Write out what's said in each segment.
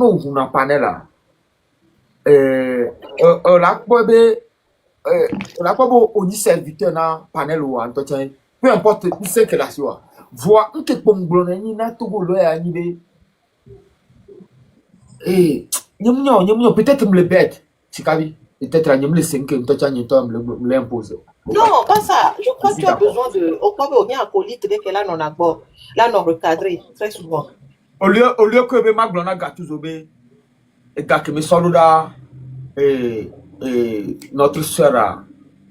on a panel là. La quoi on dit serviteur na panel ou entretien. Peu importe où c'est que la soit. Voir un que pomblonné na togo lo ya ni be. Nyamnyo peut-être me le bête. Sikabi. Peut-être nyam le 5 entretien ni toi me l'impose. Non, pas ça. Je crois que tu as besoin de. Au quoi on vient à colite que là non a bon. Là non recadré très souvent. Au lieu que be maglona gatuzobe et que me soluda notre sœur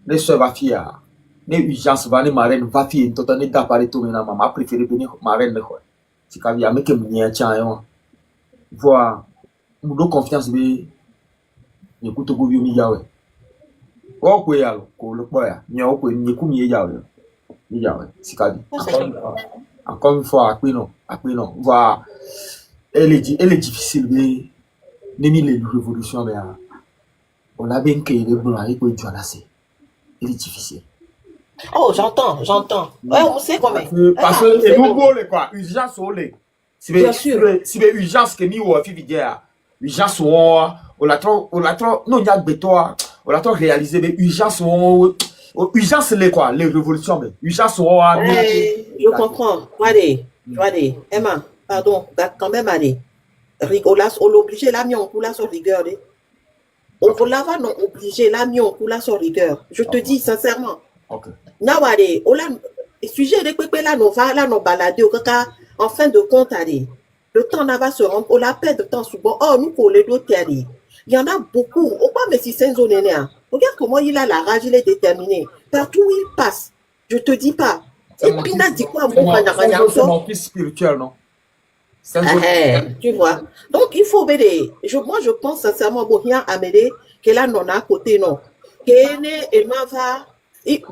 les sœurs va fier les urgences va les marraines va fier tout en état par tout maintenant maman préféré venir marraine le quoi si quand il y a mec qui me tient voir nous confiance be ni kuto go bi mi yawe o ko ya ko le boya ni o ko ni ku mi yawe si quand encore une fois après non voir elle est difficile mais nemi les révolutions mais on a bien que les blancs ils peuvent dire là c'est il est difficile. Oh, j'entends. Ouais, on sait comment. Parce que c'est nouveau les quoi, urgence au lait. Bien sûr. Si les urgences que mi ou fi vidéa, urgence on la trop non y a béton, on la trop réaliser les urgences urgence les quoi, les révolutions mais urgence on je comprends. Allez. Emma, pardon, quand même allez. Rigolas, on l'oblige là, mais on coule sur rigueur. On va là non obligé là, mais on coule sur rigueur. Je te dis sincèrement. OK. Now allez, on l'a sujet de pépé là non va là non balader au caca en fin de compte allez. Le temps n'a pas se rendre, on la perd de temps souvent. Oh, nous pour les d'autres allez. Il y en a beaucoup. Au pas mais si c'est une zone aînée. Regarde comment il a la rage, il est déterminé. Partout où il passe, je te dis pas. Et puis n'a dit quoi vous c'est mon fils spirituel non. Tu vois. Donc, il faut m'aider. Moi, je pense sincèrement, bon, rien à m'aider, que là, non, à côté, non.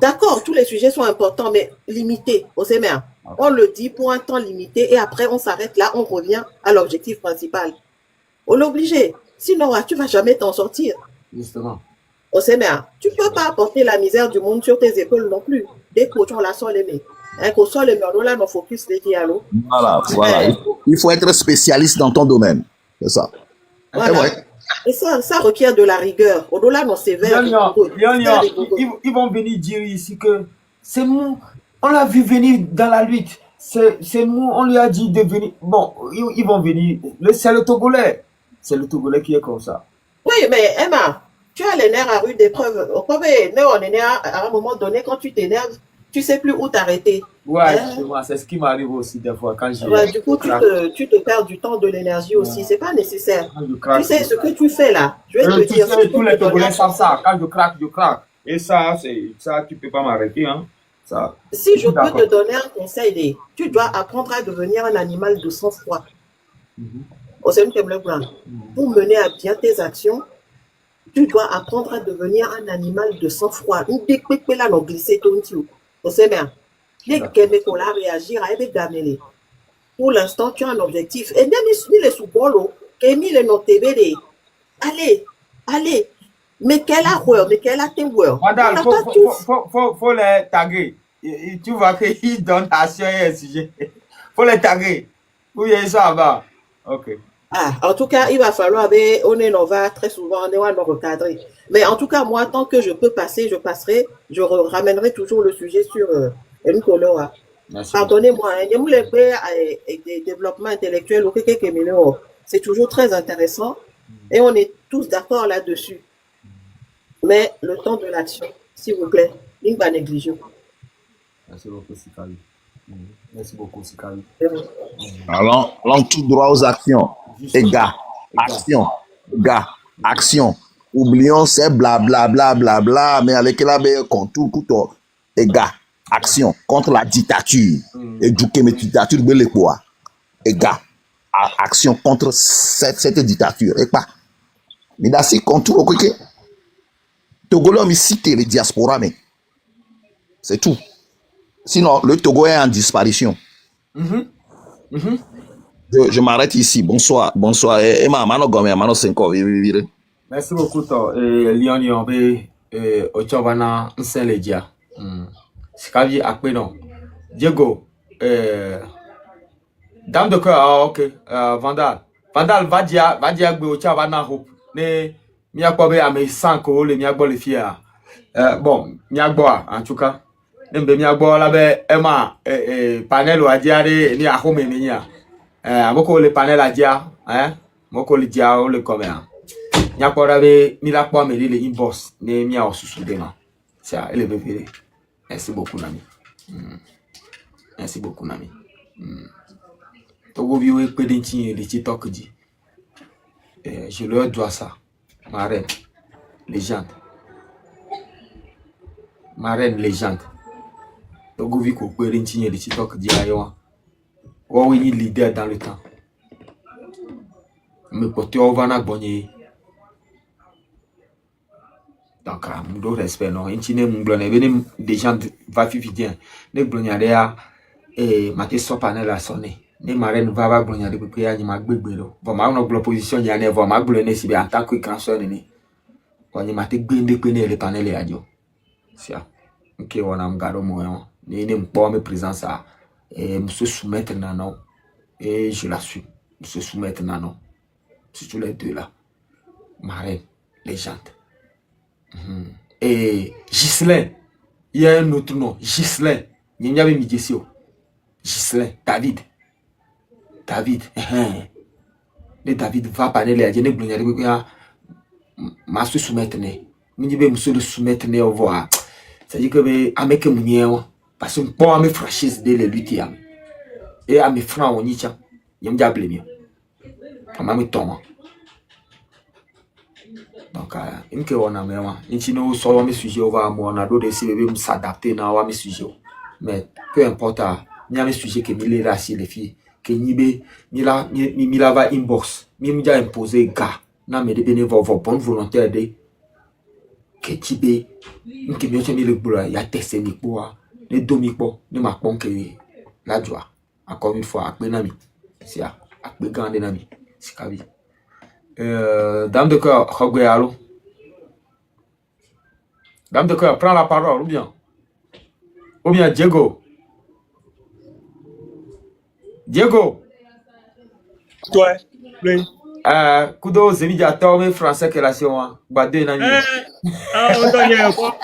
D'accord, tous les sujets sont importants, mais limités. On le dit pour un temps limité et après, on s'arrête là, on revient à l'objectif principal. On l'oblige. Sinon, tu vas jamais t'en sortir. Justement. Tu peux pas apporter la misère du monde sur tes épaules non plus. Dès que tu la sol aimé. Qu'on soit le mur, là, nos focus, les dialogues. Voilà. Il faut être spécialiste dans ton domaine. C'est ça. Voilà. Et ça requiert de la rigueur. Au-delà, non, c'est vert. Ils vont venir dire ici que c'est nous. On l'a vu venir dans la lutte. C'est nous, on lui a dit de venir. Bon, ils vont venir. C'est le Togolais. C'est le Togolais qui est comme ça. Oui, mais Emma, tu as les nerfs à rude épreuve. On est né à un moment donné, quand tu t'énerves, tu sais plus où t'arrêter. Ouais, c'est ce qui m'arrive aussi des fois quand j'ai. Ouais, du coup, tu te perds du temps, de l'énergie aussi. C'est pas nécessaire. Tu sais ce que tu fais là. Je vais te dire. Tous les Togolais savent ça. Quand je craque. Et ça, tu peux pas m'arrêter, hein. Ça. Si je peux te donner un conseil, tu dois apprendre à devenir un animal de sang-froid. Pour mener à bien tes actions, tu dois apprendre à devenir un animal de sang-froid. Pour l'instant, tu as un objectif. Et bien, les sous-bolos, allez. Mais quel horreur, mais quel atteindre. Madame, faut les taguer. Tu vois qu'ils donnent action et un sujet. Faut les taguer. Oui, ça va. OK. En tout cas, il va falloir, on va très souvent, on va recadrer. Mais en tout cas, moi, tant que je peux passer, je passerai. Je ramènerai toujours le sujet sur Nkoloa. Pardonnez-moi, des développements intellectuels, c'est toujours très intéressant. Et on est tous d'accord là-dessus. Mais le temps de l'action, s'il vous plaît, il va négliger. Merci beaucoup, Sikali. Merci beaucoup, Sikali. Allons tout droit aux actions. Et gars, action. Oublions ces blablabla, mais avec la contour, et gars, action contre la dictature. Et du que dictature, et gars, action contre cette dictature. Et pas. Mais dans ces contours, ok. Togolais, mais cite les diasporas, mais c'est tout. Sinon, le Togo est en disparition. Je m'arrête ici. Bonsoir. Emma, mano gome, mano senko. Merci beaucoup, Lion B. Ochovana Nseledia. Sikavi Akpeno. Diego. Dame de cœur, ok. Vandal. Pendant va dire gbe o cha va na hope ne mi akpo be ame 100 ko le mi agbo le fia. Bon, mi agbo en tout cas. Ne be mi agbo la be ema panel o adiare ni ahome mi nya. Amoko le panel adia, moko le dia o le commerce. Nya kpora be mi la kpo me le inbox ne mi a osusu de na. Ça ele be vere. Merci beaucoup nami. Merci beaucoup nami. Togo viwe pedinti le TikTok dit. Je leur dois ça. Ma reine légende. Ma reine légende. Togo vi ko pedinti le TikTok dit ayo. Wa we ni leader dans le temps. Me porter ovana bonye. Donc, mon respect, non. Intine mon blonde, des gens va vivre. Ne blonde et ma question panel a sonné. Ne marraine va blonde de prière, ni ma gbelo. Bon, ma on position, y a ne va ma blonde si bien en tant que grand soeur ni. Quand ni ma te gbende pene le panel et adio. Ça. Ok, on a m'garo moi. Ni ne m'po me présence à et me se soumettre non. Et je la suis. Me se soumettre non. C'est tous les deux là. Marraine, légende. Et Ghislain, il y a un autre nom, Ghislain. Il y a un Ghislain, David. Le David va parler les agents de ma se soumettre. Je vais me soumettre au voir. C'est-à-dire que avec mon parce que pour mes franchises de les lutter et à mes francs on y tient. Il me diable mieux. Comment me tombe. Donc, il me on a même, il nous sur mes sujets, on va on a d'autres essayer de s'adapter dans mes sujets. Mais peu importe, il y a mes sujets que mi les racistes les filles, que mi la va inbox, mi me déjà imposé gars, na me de bénévoles bonne volonté de que tibé, que mi le boulot, il y a testé ni quoi, les domico, ni ma que la joie. Encore une fois, à Benami, c'est à Began Nami, c'est Kavi. Dame de cœur, Roguealo. Dame de cœur, prends la parole, ou bien Diego. Diego. Toi, oui. Kudo Zemidia, Tomé, français, que la sion, Badé, Nani. On donne quoi?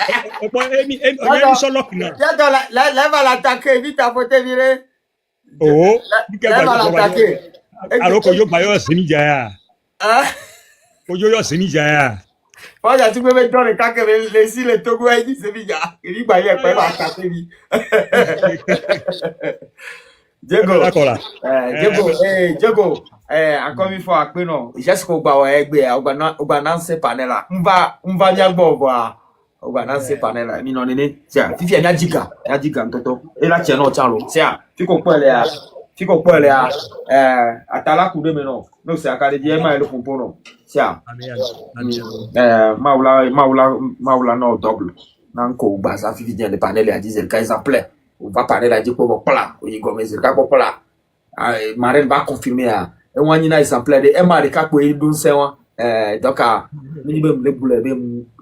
Là, va l'attaquer, vite à côté, viré. Oh, là, va l'attaquer. Alors que yo bayo Zemidia. Oyo Zemidia. Voilà, tu peux mettre dans le cas que les Togo a dit Zemidia. Il va y avoir attaquer, lui. Diego, Diego, encore une fois, non, jusqu'au bas, on va lancer panel là. On va bien voir. On va lancer panel là. Mais non, tiens, tu viens d'Adiga, toto. Et là, tiens, non, tiens, tiens, tu comprends les. Tu comprends les atala kude meno no se akade die ma le pompono tia maula no double nanko baza fi vient de panel à 10 cas exemple on va parler la di ko pla o yigo mezir ka ko pla marine va confirmer e wani na exemple de e ma de ka ko e dun se won donc ni be le bule be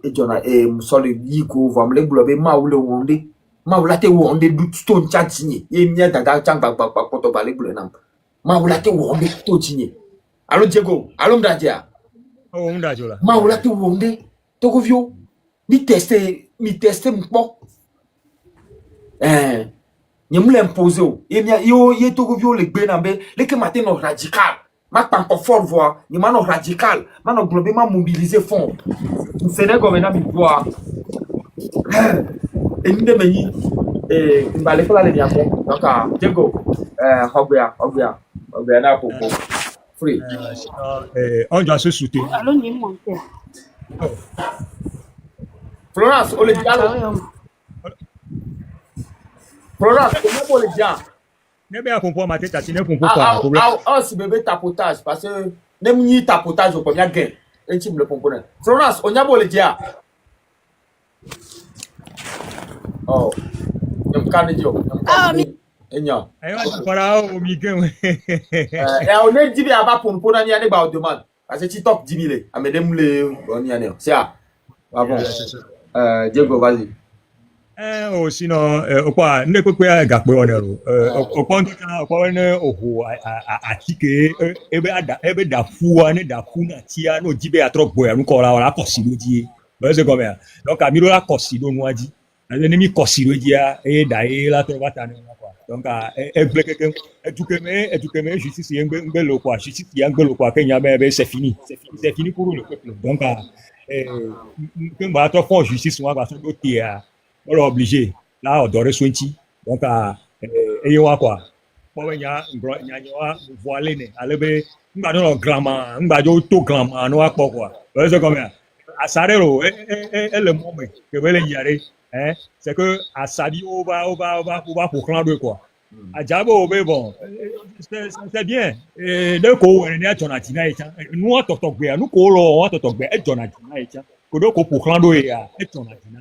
e jona e musoli yiko vom le bule be maule wonde Maulate wonde du stone chatini ye mia dada changba poto bale bule nam maulate wonde to tinye allo Diego allo mdadia oh mdadio la maulate wonde to go vio mi tester mpo nyemule imposer o ye mia yo ye to go vio le gbe nambe le ke matin no radical ma pas encore fort voir ni ma no radical ma no globe ma mobiliser fond Sénégal maintenant mi voir et nous devons aller pour la dernière fois. Donc, Diego, Hobia, là pour free. On doit se soutenir. Florence, on le dialogue. Florence, comment on le dialogue? Ne bien comprendre ma tête, tu ne comprends pas. Ah, si bébé tapotage, parce que même ni tapotage, on peut bien gagner. Un type le component. Florence, on y a beau le dialogue. Oh, I'm coming you. Enya. Para o miguel. On est dit bien pour nous prendre une ba demande. Parce que TikTok 10 000 amedem le on y a né. C'est ah. Bon. Diego vas-y. sinon quoi ne peut pas gagner onero au point au point ne oho atike ebe da fua ne da funa tia no dibe atro boya no ko la kosido die c'est comme ça donc amiro la kosido no adi ne mi kosido dia e da e la to bata ne quoi donc e bleke ke me justice ngbe lo quoi justice ngbe lo quoi kenya be c'est fini pour le peuple donc que mba to fond justice wa ba so do tia on est obligé là on doit sointi donc et yo quoi pour nya voilé né alebe ngba no grandma ngba jo to grandma no akpo quoi c'est comme ça asarero le moment que veut y aller hein c'est que asadi on va pour clan de quoi ajabo be bon c'est bien de ko en ya jonatina e chan nu ototogbe nu ko lo ototogbe e jonatina e chan ko do ko pour clan do e jonatina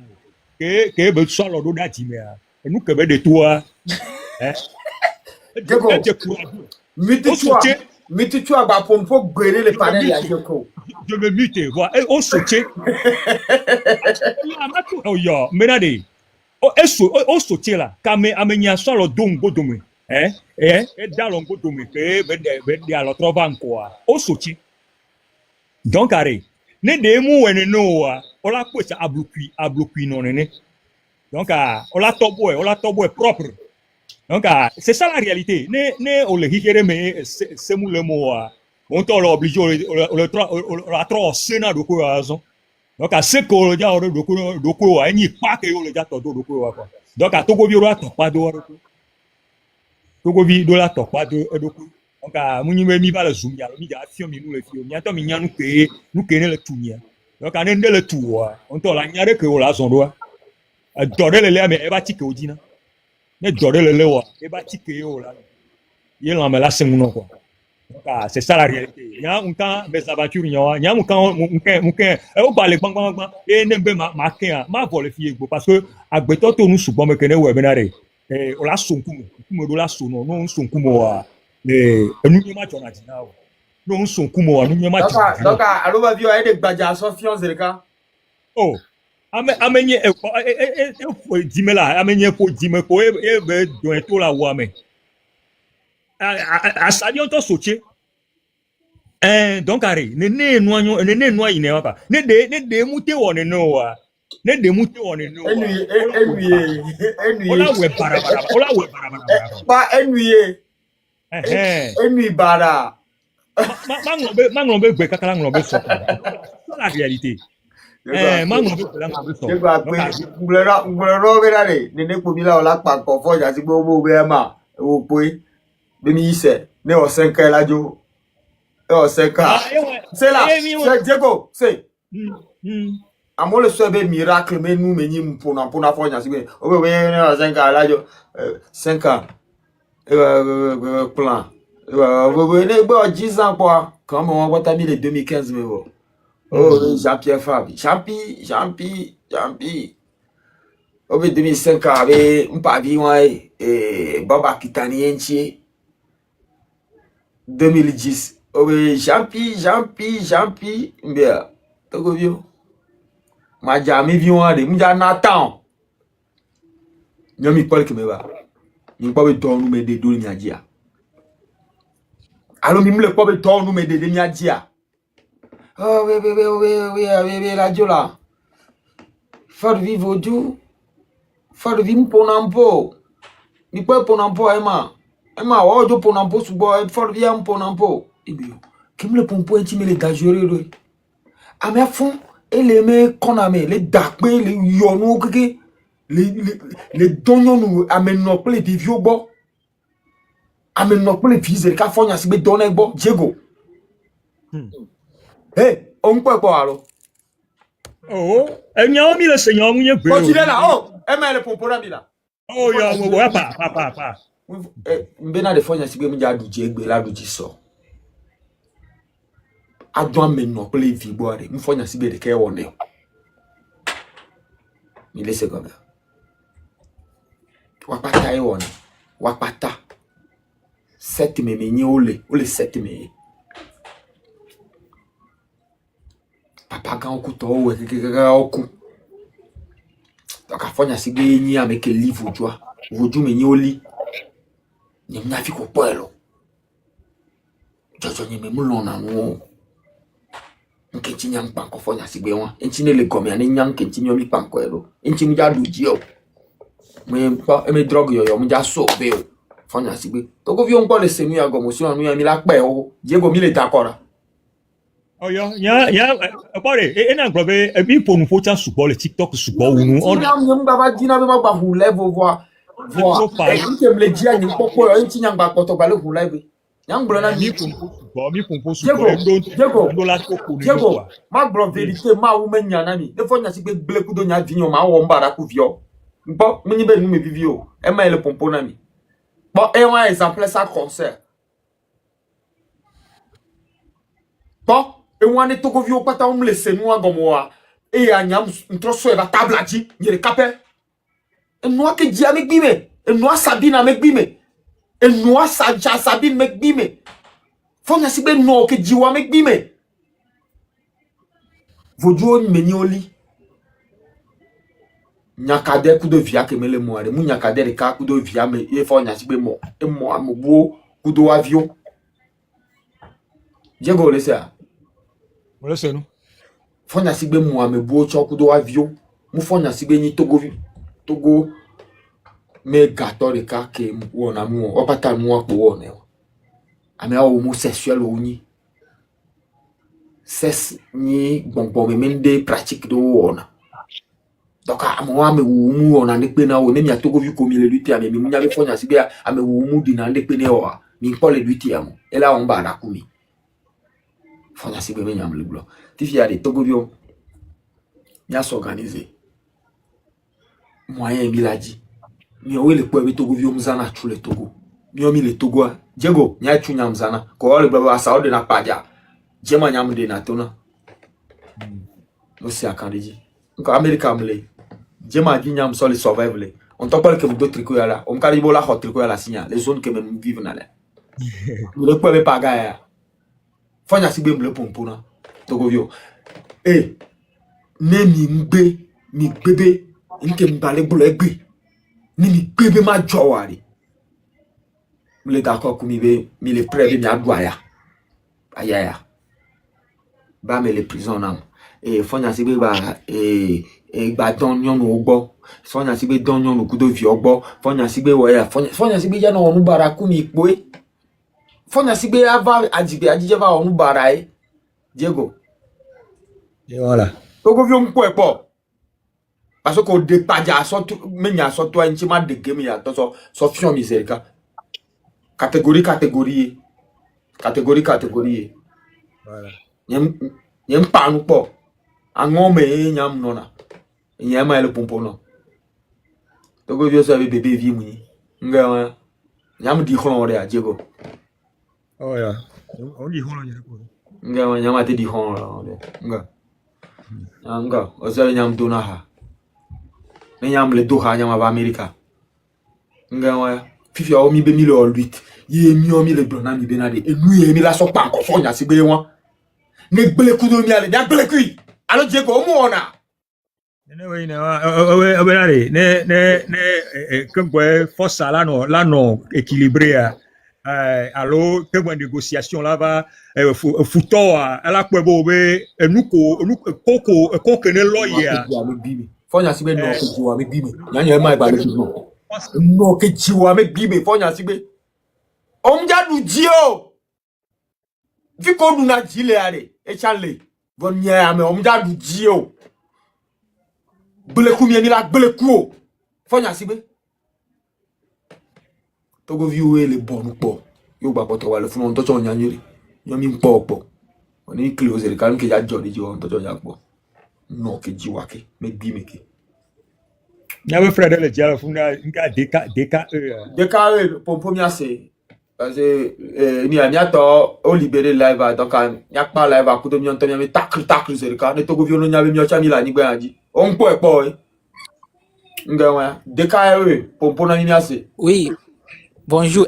que be so lo do dati me nu ke be de toi hein Gego miti tu agba pompo gbere le panel ya Gego je me mute voilà on sauter oh yo menade o sauter là kame amenya so lo do ngodomi e da lo ngodomi ke be de alo trova nko o sauter donc arrêt ne de mu wene no wa ola pesa ablukui non ne donc on la tobo est propre donc c'est ça la réalité ne on le higere mais c'est mou le mot on t'en obligé on la trop sena do ko raison donc c'est ko ja o do ko ni pa ke o le ja to do ko quoi donc togo bi ro to pa do togo bi do la to pa do ko donc munyi mi ba le zoom ya mi ja fio mi nu le fio mi ato mi nya nu ke ne le tunya donc ane ne le tu on t'en la nya ke o la son do dɔre le le ame eba tike odina ne dɔre le wa eba tike o la ye la me la sengu no quoi donc c'est ça la réalité nya unka mes aventures nya unka o ba le gbangban e ne be ma ken ma vole fie gbo parce que agbeto to nu sugbon me kene we benare o la sonkumo do la sono no sonkumo wa enu ni ma jona dina o no sonkumo wa nu ni ma jona donc aloba bio e de gbaja so fiance reka oh amenye dimela amenye ko dime ko e be don to la wa me asadi on to soche donc arrêt ne no ine wa pa ne de mute won no wa ne de mute won no enu ola we bara ba enu bara Manglon be gbe kakala nglo be so la réalité ngbọ̀rọ̀ bẹ́ẹ̀ rẹ̀ nínú ìpòmílà ọ̀làpàkọ̀ fọ́jà sí gbogbo bẹ́ẹ̀ mà ewu pé bẹ́ẹ̀ yíṣẹ́ ní ọ̀sẹ̀ nǹkan ẹ̀ lájọ́ ọ̀sẹ̀ nǹkan c'est là c'est Diego c'est àmọ́ lè sọ ẹ bẹ́ẹ̀ miracle mẹ́nu mẹ́yìn mpona fọ́jà sí gbogbo ó bẹ́ẹ̀ ní ọ̀sẹ̀ nǹkan ẹ̀ lájọ́ 5 ans plan ní gbọ́ 10 ans quoi quand on voit tamir les 2015 mais bon. Oh, Jean-Pierre Fabi. Champi. Au 2005, avec un pavillon et Baba Kitanienchi. 2010. Oh, Champi. Bien. T'as vu? Ma jamais vu un de m'y Nathan. N'y mi pas que me va. N'y pas besoin nous me dédouler n'y a dia. Alors n'y me pas besoin nous me dédouler n'y a dia. Oh oui, la jola. Faut vivre du. Faut vivre pour n'importe. Mi peut pour n'importe Emma, oh do pour n'importe sous bois. Faut vivre pour n'importe. Et bien, qui me le pompo intime les dangereux. À mes fonds, et les mecs qu'on a mis, les dark les yonou, les donnons nous amènent nos plaies des vieux bois. Amènent nos plaies fils et cafon à se mettre donner bon, Diego. Hey, on peut pas alors. Oh, elle n'y a mis le Seigneur, on y est. Continuez là, oh, elle m'a le pompo là, là. Oh, ya, pas. Mbena de fois, si bien du Diego, là, du so. A doit maintenant pour les filles boire, une fois, si bien de qu'elle on est. Il laisse comme ça. Wapata e on. Wapata. 7 mémé ole 7 mémé. Papa quand on couteau ou quelqu'un au cou. Donc fonya sigbe nyi ameke li vodua vodu me nyi oli nyem nya fi ko poelo jojo nyem mu lo na no nkenchi nyam pan ko fonya sigbe won enchi ne le gomi ani nyam nkenchi nyomi pan ko elo enchi mu ja duji o me pa e me drug yo mu ja so be o fonya sigbe to go vi on ko le senu ya gomo so anu ya mi la pe o Diego mi le takora. Oh ya, pare, na grobe, mi ponu focha subo le TikTok subo unu. On nyam baba dina be ma ba hu level voir. E ki me le dia ni popo yo nti nyam ba poto ba le hu live. Nyam bro na mi ponu subo Diego, la ko ko Diego, ma bro vérité ma ou men nyana mi. De fo nya si be ble ku do nya vinyo ma wo mbara ku vio. Mpo mni be nu me vivio. E ma le pompo na mi. Bon, et un exemple ça concert. Bon, et on est au vieux pata on laisse nous à gomoa et à nyam ntroso eva table di nyere kapel. Et nous que dia avec bime, et nous sabine avec bime. Et nous sabine avec bime. Faut nya sibe no que diwa avec bime. Vodio menioli. Nyakade kudo via ke mele moare mu nyakade de ka kudo via me e fo nya sibe mo e mo amubo kudo avion Diego le ça Wala senu. fo nya sibe mo amebu cho kudo avion mu fo nya sibe ni Togo me gato de ka ke wona mu o pata mu apo wona ame o mu sexuel o ni ses ni bonbon me mende pratique do wona. Donc à moi me wumu on en ekpena o ne mi atogo vi komi le luti ame mi munya be fonya sibia ame wumu di na ekpene o mi ko le luti amo e la on ba na kumi fonya sibe me nyam le blo ti fi ade togo vi o nya s'organiser moyen mi la di mi o le po be togo vi o mzana chu le togo mi o mi le togo Diego nya chu nyam zana ko le baba sa o de na paja jema nyam de na tona no si akandiji nko America mle Jema ginyam so le survive le. On t'en parle que vous d'autres tricot là. On carry bola hot tricot la signa. Les zones que même vivent na là. Vous le pouvez pas gagner. Fonya si be mle pompo na. Togo vio. Eh. Ne mi bébé. Nke mbale bolo egbe. Ni mi bébé ma jowari. Mle d'accord ku mi be mi le prêt mi adwaya. Ayaya. Ba me le prison na. Et fonya si be ba e gba don yon ogbo fonya sibe don yon kudo vi ogbo fonya sibe woya fonya sibe ya no onu bara ku mi po e fonya sibe ava ajije va onu bara e Diego Et voilà. Togo vi on po e po parce que de paja so menya so to enchi ma de game ya to so fion miserica catégorie Voilà. nyem pa nu po angome nyam nona nyama le pompo no Togo vi so be bébé vi mu nga nyam di khon ore a Diego Oh ya. On dit hono nyere ko. nga nyama te di khon ore nga o so nyam dona ha ne nyam le do ha nyama ba America nga wa fifi o mi be mi le 8 ye mi o mi le blona mi be na de enu ye mi la so pa ko so nya si be won ne gbele ku do mi ale da gbele ku alo Diego o mu ona Ne que force là non équilibré alors que une négociation là va fouto ala ko be nous ko ne lawyer fonya sibe no ke jiwa me bibe nyanya e mai ba le no ke jiwa me bibe fonya sibe omja du jio vi ko du na jile are e chale bon nya me omja du jio Beleku mi la beleku fonya sibe Togo viwe le bon po yo gba poto wa le fun on to cho nyanyere yo mi po oni close le kan ke ja jodi ji on to cho ya po no ke jiwa ke me bi me ke na be frère le jara fun nga deka pompo mi ase parce que ni a to o libérer live donc ya pa live ku do mi on to mi tackle zeri ka ne Togo vi no nya be mi o cha mi la ni gba aji on po nga deka pompo na mi ase Oui. Bonjour,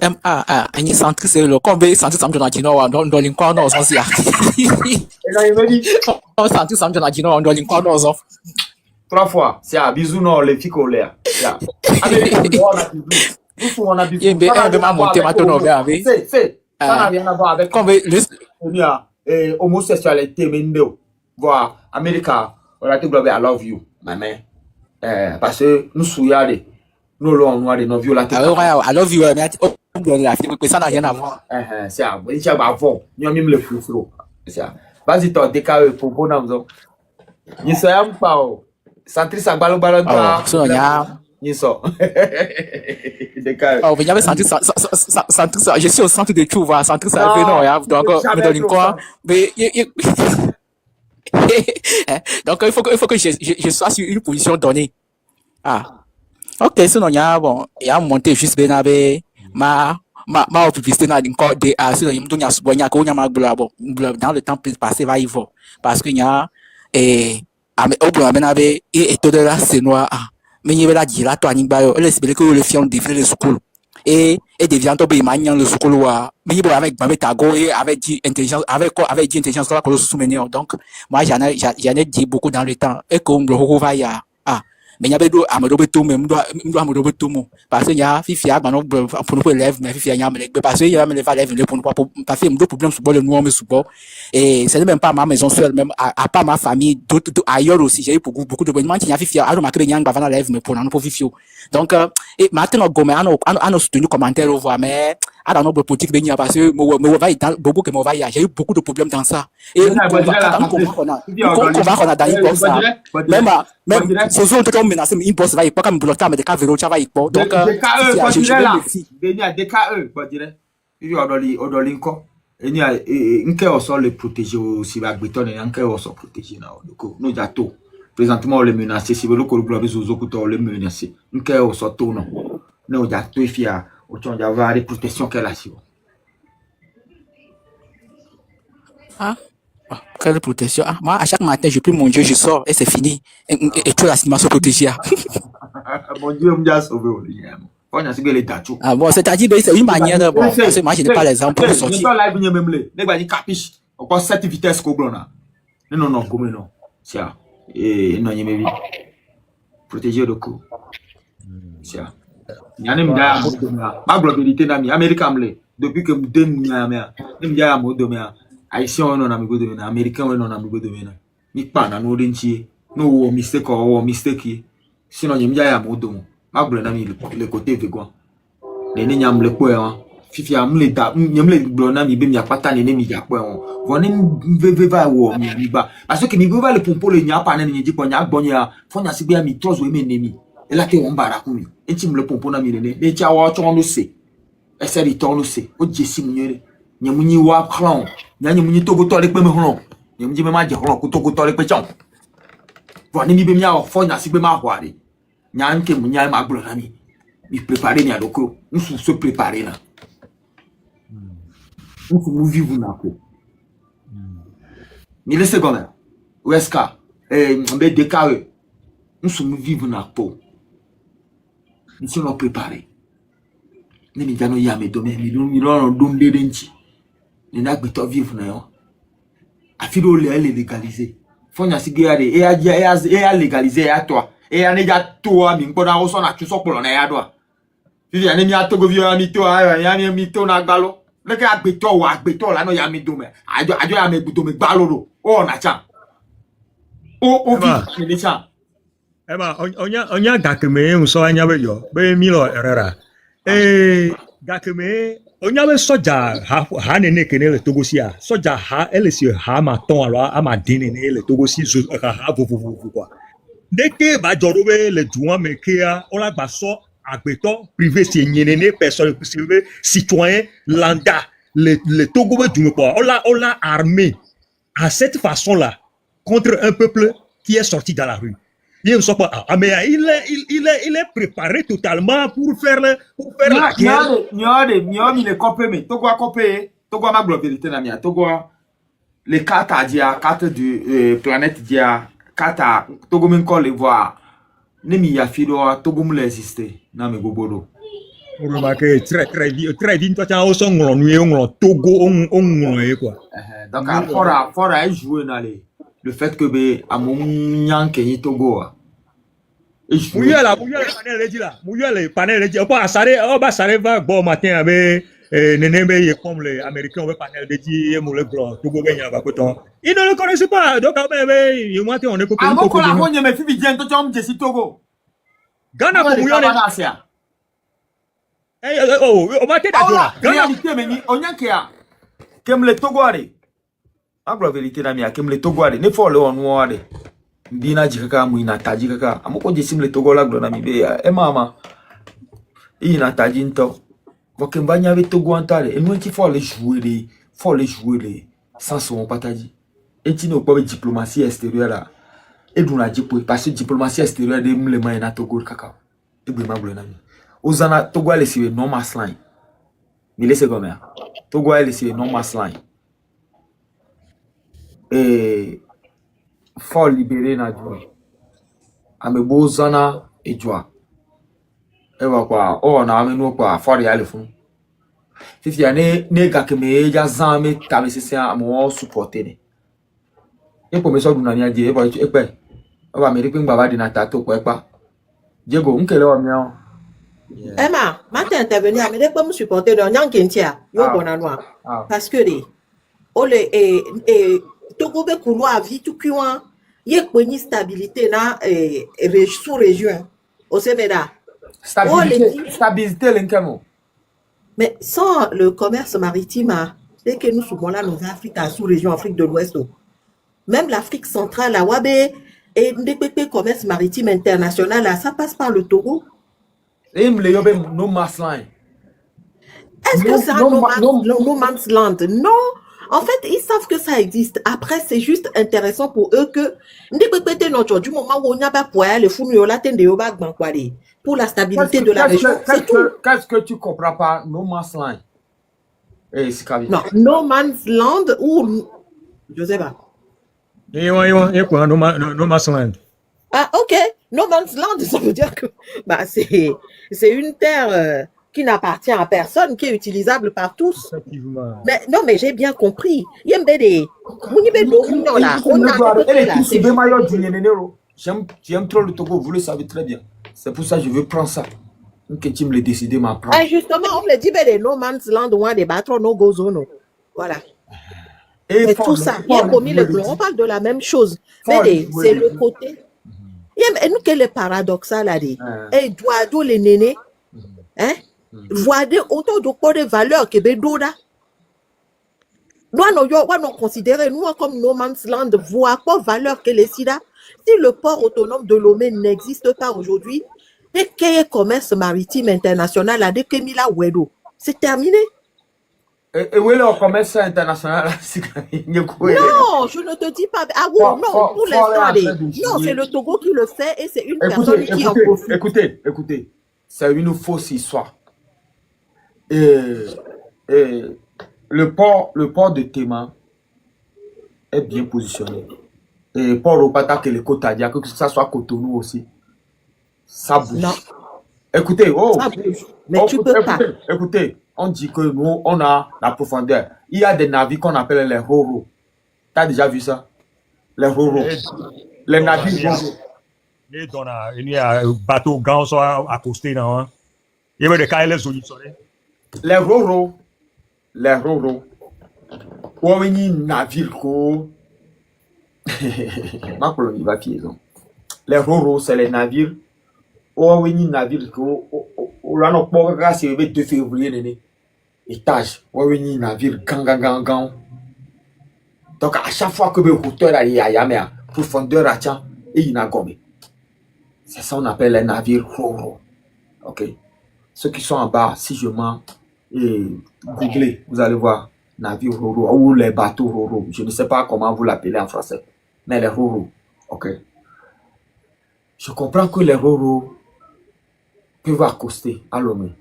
Annie Centre, c'est le combien Centre Samjonakino, dans l'incoin dans son sia. et là il me dit Centre Samjonakino, dans l'incoin dans son. 3 fois. C'est un bisou, non, les filles qu'on l'air. Amérique, on a public. Nous, on a bisou. Il y a un monté maintenant, mais C'est. Ça n'a rien à voir avec. comme le Homosexualité, Mendo. Voilà, Amérique, on a dit, I love you, ma mère. Parce que nous souillons, nous l'on de nos violateurs. I love you, mais ça n'a rien à voir. C'est ça, il y a avant, nous avons même le plus flow. C'est ça. Vas-y, toi, décalé pour bon homme. Ni so ya mpa o. Santri sa gbalo ta. So nya. Ni so. Oh, mais centre ça, je suis au centre de tout va, centre ça fait non, donc me donne quoi. Mais donc il faut que je sois sur une position donnée. OK, sinon bon, il y a monté juste benabe ma publicité na encore des sinon il me donne subonya ko nya ma bon dans le temps passé va y voir parce que il y a au plan benabe et tout de là c'est noir. Mais il y avait la dire là toi ni ba yo elle espérait que le fion défile le school et devient tomber maniant le school wa mais il avec tago et avec dit intelligence avec intelligence là que le souvenir donc moi j'en ai dit beaucoup dans le temps et comme le va ya mais il y avait do amado beto même do amado beto mo parce que il y a fifia ba no pour nous élève mais fifia nya me parce que il y a me les élèves pour nous pas parce que me problème sur le noir me support et c'est même pas ma maison seule même à pas ma famille d'autres ailleurs aussi j'ai eu beaucoup de bonnes il y a fifia a remarqué nya ba va élève mais pour nous pour fifio donc et maintenant gomme on soutenu commentaire au voir mais à dans notre politique benia parce que me va dans beaucoup que me va j'ai eu beaucoup de problèmes dans ça et on va dans hip-hop ça même ce sont tout menacé impose va pas comme bloquer mais des cas vélo va hip donc Benia DKE quoi dirait il odoli nko eni nke oso le protéger aussi va béton et nke oso protéger na donc nous jato présentement on le menacer si veut que le globe zozo kuto le menacer nke oso to non nous jato fia o ton d'avoir des protections qu'elle a si quelle protection moi à chaque matin je prie mon Dieu je sors et c'est fini et toute la cinématique protégée mon Dieu me a sauvé au lien on a signé les tachou bon c'est-à-dire c'est une manière de bon parce que moi je n'ai pas l'exemple pour sortir pas live même les gars ni capiche encore 7 vitesses ko blona non comme non ça et non yeme protéger le coup ça yani mda ma globalité na mi américain mle depuis que m'dem nyamia m'dia modomia haïtien non amigo de na américain non amigo de na mi pa na no denchi no wo mistake sinon m'dia ya modomo ma glo na mi le côté végan les nyam le poe fifi am le da nyam le glo na mi be mi apata ne mi ja poe woni veve va wo mi ba parce que mi va le pompo le nya pa na ni ji po nya gbonya fo nya sigbe mi trozo e menemi et là que on bara kumi enti me le pompo na mi ne de cha wa chon no se ese ri ton no se o jesi munyere nyamunyi wa klon nyamunyi togo to le pe me hon nyamunyi me ma je hon ko togo to le pe chon woni mi be mi a fo nya sigbe ma hware nyan ke munya ma glo na mi préparer ni adoko nous se préparer là nous vivre na ko ni le secondaire weska mbe décalé nous vivre na ko nous sommes préparés ni mi jano ya me do me mi lo do nde denchi ni na gbeto vivre na yo afiro le légaliser fonya sigare e a légaliser ya toi et ane ja toi mi nko na o so na chu so polo na ya do fi ane mi atogo vi mi to ya mi to na gbalo le ka agbeto la no ya mi do me ajo ya me gbudo me gbalo ro o na cha o vi ni cha Ema onya gakeme unso anya be yo be milo erera gakeme onya be soja ha ne kene le togosia soja ha elesi ha ma ton alo ama dine ne le togosi zo ha vovovo quoi dès que ba joro be le douan me kia on la gba so agbeto privé si nyene personne privé citoyen lambda le Togo be du quoi on l'a armé à cette façon là contre un peuple qui est sorti dans la rue. Il est préparé totalement pour faire la guerre. Nyomi le copé mais Togo ma globalité na mia Togo les cartes dia carte du planète dia carte Togo men ko le voir ne mi ya fido Togo mu exister na me gobodo. On remarque très vite toi tu son nglo Togo on quoi. Donc fora jouer na le fait que be amon nyan Kenya Togo Et je Mouillé là, panel dit là. Mouillé les panel dit. On va s'arrêter va bon matin avec Nénémé comme les Américains, on va panel de dit moule blanc. Tout le monde va coton. Ils ne le connaissent pas. Donc il matin on est coupé. Ah, beaucoup la rogne me fi bien to jom jesi Togo. Ghana pour mouillé. On va t'aider Ah, là. réalité mais ni onyankia. Kem le Togo are. Agro vérité na mi kem le Togo are. Ne fo le onu are. Mbina jikaka mu ina taji kaka. Amoko jesi le Togo la gro na mi be ya. E mama. Ina taji nto. Vokemba nyave Togo antare. E nou ti fo le jouer les sans son pataji. Et tu n'as pas de diplomatie extérieure là. Et d'où la diplomatie, parce que diplomatie extérieure de le moyen na Togo le cacao. Et bien ma bleu nami. Ozana Togo elle c'est non masline. Mais laissez comme ça. Togo elle c'est non masline. Et faut libérer na joie. Ame bozana et joie. Et wa quoi, oh na ame no quoi, faut y aller fond. Fifi ne ga ke me ja zame ta me sese amo supporter ne. E po me so du na ni aje e bo e pe. O ba me ri pe ngba di na ta to ko e pa. Diego nkele o mi o. Emma, maintenant intervenir, mais dès que je supporter de Nyan Kentia, yo bonanoa. Parce que les Togo be couloir vie tout cuan, yé kweni stabilité na sous région. Au Semeda. Stabilité l'enkemo. Mais sans le commerce maritime, dès que nous souvent là, nous Afrique, sous-région, Afrique de l'Ouest, même l'Afrique centrale, la Wabé, et le commerce maritime international, là, ça passe par le Togo. Et le yobe no masline. Est-ce que c'est un no man's land? Non. En fait, ils savent que ça existe. Après, c'est juste intéressant pour eux que du moment où on a pas pour aller pour la stabilité de la région. Qu'est-ce que tu comprends pas no man's land? Non, no man's land ou je sais pas. No man's land. Ah, ok. No man's land, ça veut dire que bah, c'est une terre qui n'appartient à personne, qui est utilisable par tous. Mais non, mais j'ai bien compris. J'aime trop le Togo, vous le savez très bien. C'est pour ça que je veux prendre ça. Que tu me le décides, m'apprendre. Ah, justement, on me dit des no man's land ou des bateaux no go zone. Voilà. Et tout ça, il y a commis le blanc. On parle de la même chose. Mais c'est le côté. Et nous, quel est paradoxal là, et doit les nénés, hein, voir des autos de valeurs que Bédoda. Nous considérer nous comme no man's land, voir quoi valeur que les SIDA. Si le port autonome de Lomé n'existe pas aujourd'hui, dès qu'il y a commerce maritime international, à dès que Mila Wedo, c'est terminé. Et où est le commerce international? Non, je ne te dis pas. Ah oui, non, pour l'instant, non, c'est le Togo qui le fait et c'est une personne qui en profite. Écoutez, c'est une fausse histoire. Le port de Tema est bien positionné. Et port au Patak et le Kotadia, que ça soit Cotonou aussi, ça bouge. Non. Écoutez, ça bouge. Mais tu peux pas. Écoutez. On dit que nous, on a la profondeur. Il y a des navires qu'on appelle les Roro. Tu as déjà vu ça? Les Roro. Les navires Roro. Il y a un bateau grand à côté. Il y a des KLS. Les Roro. Les Roro. Où il y a un navire. Ma colonie va piéson. Les Roro, c'est les navires. Où il y a un navire. On a pas c'est le 2 février. Étage, où il y a un navire gang. Donc à chaque fois que le hauteur a yamea, profondeur a tient et il n'a gommé. C'est ça qu'on appelle les navires Roro. Ok. Ceux qui sont en bas, si je mens et googlez, vous allez voir navire Roro ou les bateaux Roro. Je ne sais pas comment vous l'appelez en français, mais les Roro. Ok. Je comprends que les Roro peuvent accoster à Lomé.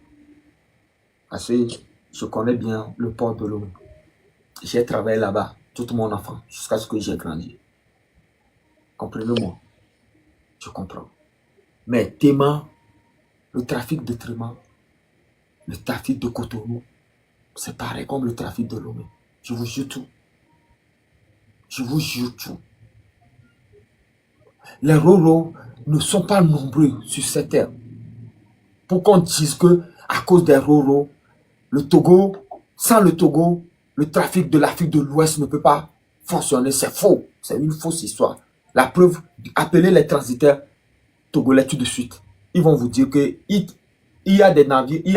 Parce que je connais bien le port de Lomé. J'ai travaillé là-bas toute mon enfance jusqu'à ce que j'ai grandi. Comprenez-moi. Je comprends. Mais Tema, le trafic de Tema, le trafic de Cotonou, c'est pareil comme le trafic de Lomé. Je vous jure tout. Je vous jure tout. Les Roro, ne sont pas nombreux sur cette terre. Pour qu'on dise que, à cause des Roro, le Togo, sans le Togo, le trafic de l'Afrique de l'Ouest ne peut pas fonctionner. C'est faux. C'est une fausse histoire. La preuve, appelez les transitaires togolais tout de suite. Ils vont vous dire que il y a des navires, il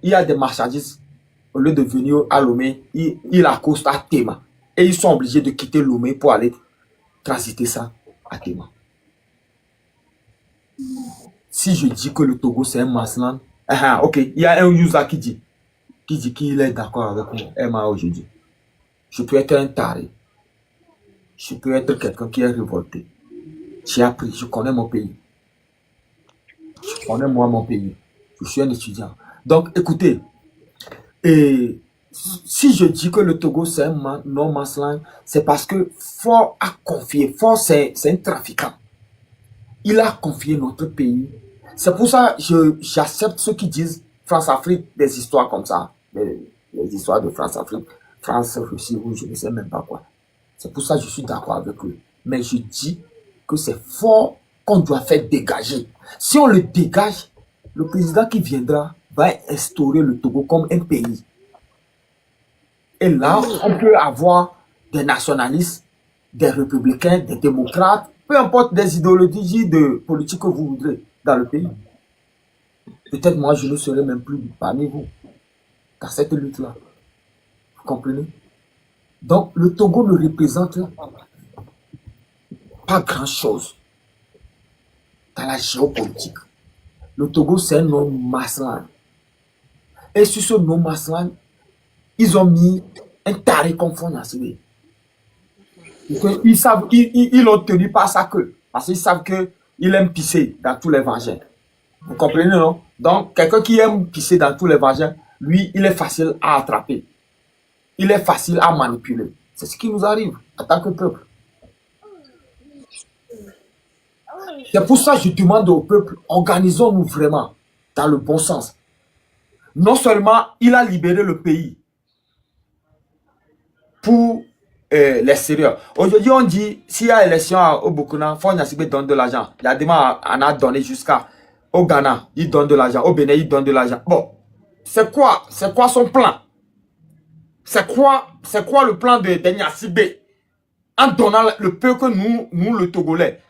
y a des marchandises. Au lieu de venir à Lomé, ils accostent à Tema. Et ils sont obligés de quitter Lomé pour aller transiter ça à Tema. Si je dis que le Togo c'est un Maslan, ok, il y a un user qui dit qu'il est d'accord avec moi aujourd'hui. Je peux être un taré. Je peux être quelqu'un qui est révolté. J'ai appris, je connais mon pays. Je connais moi mon pays. Je suis un étudiant. Donc écoutez, et si je dis que le Togo c'est un non-Maslan, c'est parce que Fort a confié, Fort c'est un trafiquant. Il a confié notre pays. C'est pour ça que j'accepte ceux qui disent France-Afrique, des histoires comme ça. Les histoires de France-Afrique, France-Russie, ou je ne sais même pas quoi. C'est pour ça que je suis d'accord avec eux. Mais je dis que c'est Fort qu'on doit faire dégager. Si on le dégage, le président qui viendra va instaurer le Togo comme un pays. Et là, on peut avoir des nationalistes, des républicains, des démocrates, peu importe des idéologies de politique que vous voudrez dans le pays. Peut-être moi, je ne serai même plus parmi vous dans cette lutte-là. Vous comprenez? Donc, le Togo ne représente pas grand-chose dans la géopolitique. Le Togo, c'est un non-Maslan. Et sur ce non-Maslan, ils ont mis un taré comme Fort Gnassingbé. Ils savent, ils l'ont tenu par sa queue. Parce qu'ils savent qu'il aime pisser dans tous les vagins. Vous comprenez, non? Donc, quelqu'un qui aime pisser dans tous les vagins, lui, il est facile à attraper. Il est facile à manipuler. C'est ce qui nous arrive en tant que peuple. C'est pour ça que je demande au peuple, organisons-nous vraiment dans le bon sens. Non seulement il a libéré le pays pour l'extérieur. Aujourd'hui, on dit, s'il y a élection au Burkina, Fort Gnassingbé donne de l'argent. Yadema en a donné jusqu'à au Ghana, il donne de l'argent. Au Bénin, il donne de l'argent. Bon, c'est quoi son plan? C'est quoi le plan de Gnassingbé? En donnant le peu que nous le Togolais,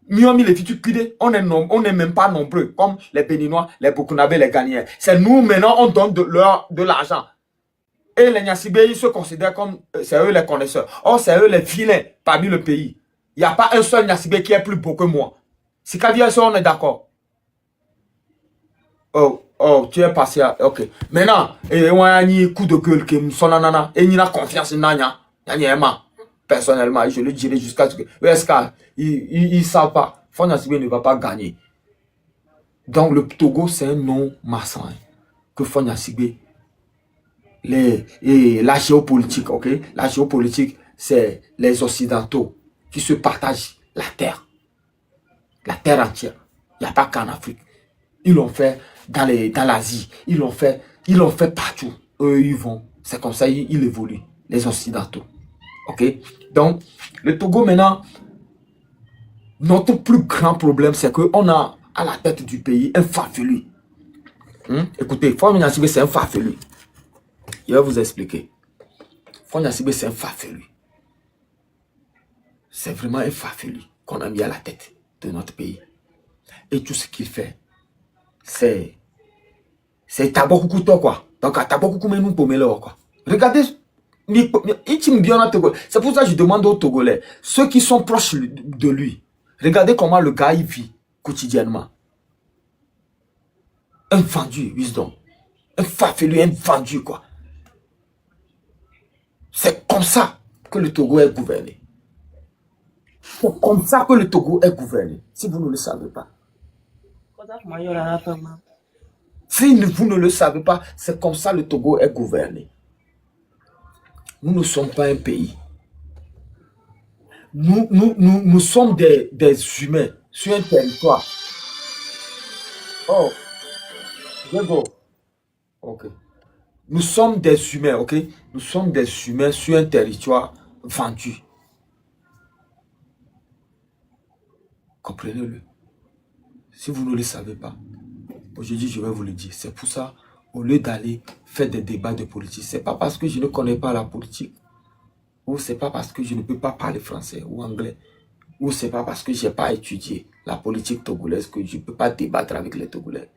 Miomi les futurs Kudé, on n'est même pas nombreux, comme les Béninois, les Burkinabés, les Ghanéens. C'est nous, maintenant, on donne de l'argent. Et les Gnassingbé, ils se considèrent comme, c'est eux les connaisseurs. Or, c'est eux les vilains parmi le pays. Il n'y a pas un seul Gnassingbé qui est plus beau que moi. Si Kadia, on est d'accord. Oh, tu es passé à... Ok. Maintenant, on a un coup de gueule qui me sonne nana. Et il a confiance en Nanya. Personnellement, je le dirai jusqu'à ce que... Est-ce qu'ils ne savent pas. Fort Gnassingbé ne va pas gagner. Donc, le Togo, c'est un non-massin. Que Fort Gnassingbé... la géopolitique, ok? La géopolitique, c'est les Occidentaux qui se partagent la terre. La terre entière. Il n'y a pas qu'en Afrique. Ils l'ont fait dans l'Asie. Ils l'ont fait partout. Eux, ils vont. C'est comme ça, ils évoluent. Les Occidentaux. Ok? Donc, le Togo, maintenant, notre plus grand problème, c'est qu'on a à la tête du pays un farfelu. Écoutez, Fort Gnassingbé, c'est un farfelu. Je vais vous expliquer. Fort Gnassingbé, c'est un farfelu. C'est vraiment un farfelu qu'on a mis à la tête de notre pays. Et tout ce qu'il fait, c'est Tabokoukou, quoi. Donc, à Tabokoukou, mais nous, quoi. Regardez, c'est pour ça que je demande aux Togolais, ceux qui sont proches de lui, regardez comment le gars, il vit quotidiennement. Un vendu, wisdom. Un farfelu, un vendu, quoi. C'est comme ça que le Togo est gouverné. C'est comme ça que le Togo est gouverné, si vous ne le savez pas. Si vous ne le savez pas, c'est comme ça que le Togo est gouverné. Nous ne sommes pas un pays. Nous sommes des humains sur un territoire. Oh, Diego. Ok. Nous sommes des humains, ok? Nous sommes des humains sur un territoire vendu. Comprenez-le. Si vous ne le savez pas, aujourd'hui, je vais vous le dire. C'est pour ça, au lieu d'aller faire des débats de politique, c'est pas parce que je ne connais pas la politique, ou c'est pas parce que je ne peux pas parler français ou anglais, ou c'est pas parce que je n'ai pas étudié la politique togolaise que je ne peux pas débattre avec les Togolais.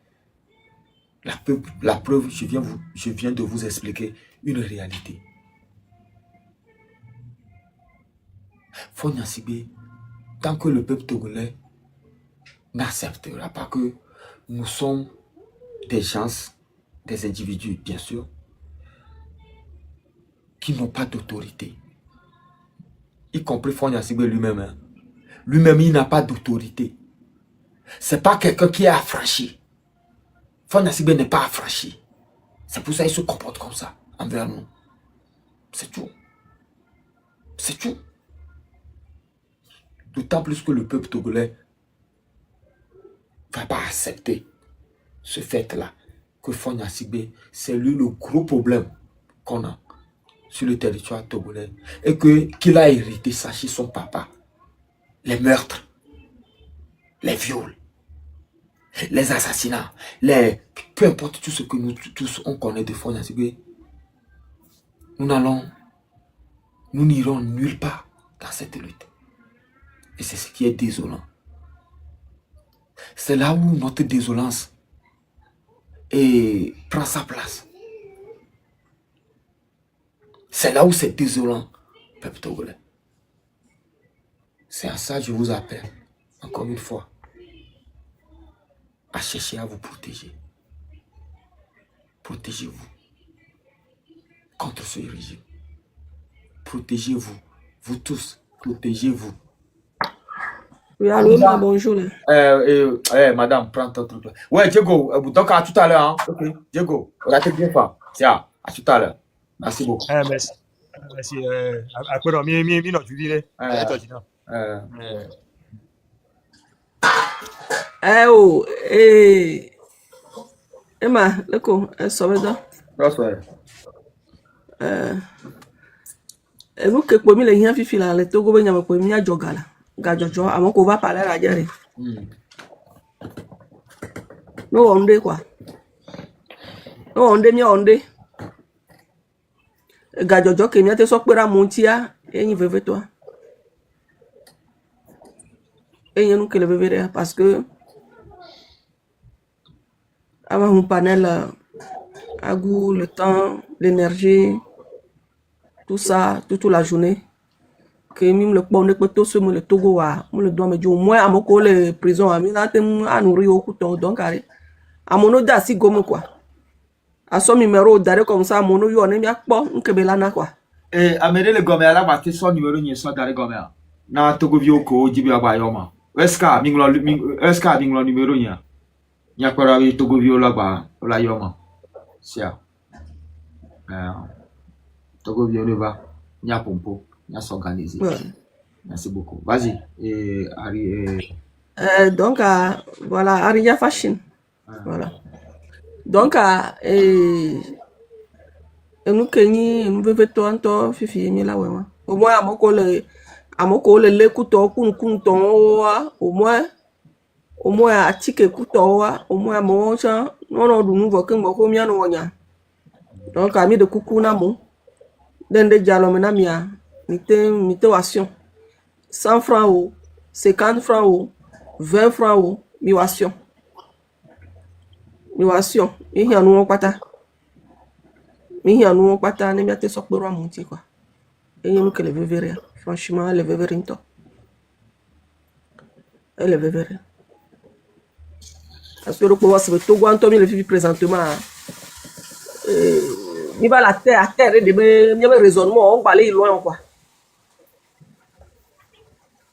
La preuve, je viens de vous expliquer une réalité. Fonya Sibé, tant que le peuple togolais n'acceptera pas que nous sommes des gens, des individus, bien sûr, qui n'ont pas d'autorité, y compris Fonya Sibé lui-même. Hein. Lui-même, il n'a pas d'autorité. C'est pas quelqu'un qui est affranchi. Fonya Sibé n'est pas affranchi. C'est pour ça qu'il se comporte comme ça envers nous. C'est tout. C'est tout. D'autant plus que le peuple togolais ne va pas accepter ce fait-là. Que Fonya Sibé, c'est lui le gros problème qu'on a sur le territoire togolais. Et qu'il a hérité ça chez son papa. Les meurtres, les viols, les assassinats, peu importe tout ce que nous tous on connaît de Fonya Sibé, nous n'irons nulle part dans cette lutte. Et c'est ce qui est désolant. C'est là où notre désolance prend sa place. C'est là où c'est désolant, peuple togolais. C'est à ça que je vous appelle, encore une fois, à chercher à vous protéger. Protégez-vous contre ce régime. Protégez-vous, vous tous, protégez-vous. Oui, allô, bonjour. Madame, prends ton truc là. Ouais, Diego, donc à tout à l'heure. Hein? Ok, Diego, regardez bien fort. Tiens, à tout à l'heure. Merci beaucoup. Merci. Merci. Après, non, tu dis, Oh, Emma, leko, sobedo. Bonsoir. Enu ke po mi le hian fifi la le Togo be nyame po mi ajogala. Gajojo, amon ko va parler la jere. No onde quoi. No onde mi onde. Gajojo ke mi ate so pera montia, enyi veve toi. Enyi nou ke le veve parce que avant mon panel à goût, le temps, l'énergie, tout ça, toute la journée. Que même le bon tout ce le Togo a, le doit me dire au moins à mon collègue prison à mi à nourrir au couteau donc à mon oda si gomme quoi. À son numéro d'arrêt comme ça mon yo ne mia po nkebelana quoi. Amene le gomme ala ba son numéro ni so d'arrêt gomme. Na Togo vio ko jibi aba yoma. Eska minglo numéro nya. Nya kwara wi Togo vio la ba la yoma. Sia. Togo vio le ba nya pompo. On s'organiser. Ouais. Merci beaucoup. Vas-y. Donc, voilà, Aria Fashion. Voilà. Donc, nous Kenny, nous vivons toi, Fifi, là, ouais. Au moins, à mon collègue, les couteaux, au moins, à ticket couteau, au moins, à mon champ, non, nous voyons que bien, donc, ami de coucou, namon. D'un des dialogues, namia. Mite wation 100 francs ou 50 francs ou 20 francs ou mi wation mi hianu pata ne mi ate sokporo amunti quoi et yenu que le vevere franchement le vevere into et le vevere parce que le pouvoir se Togo Antomi le vit présentement il va la terre à terre de me raisonnement on va aller loin quoi.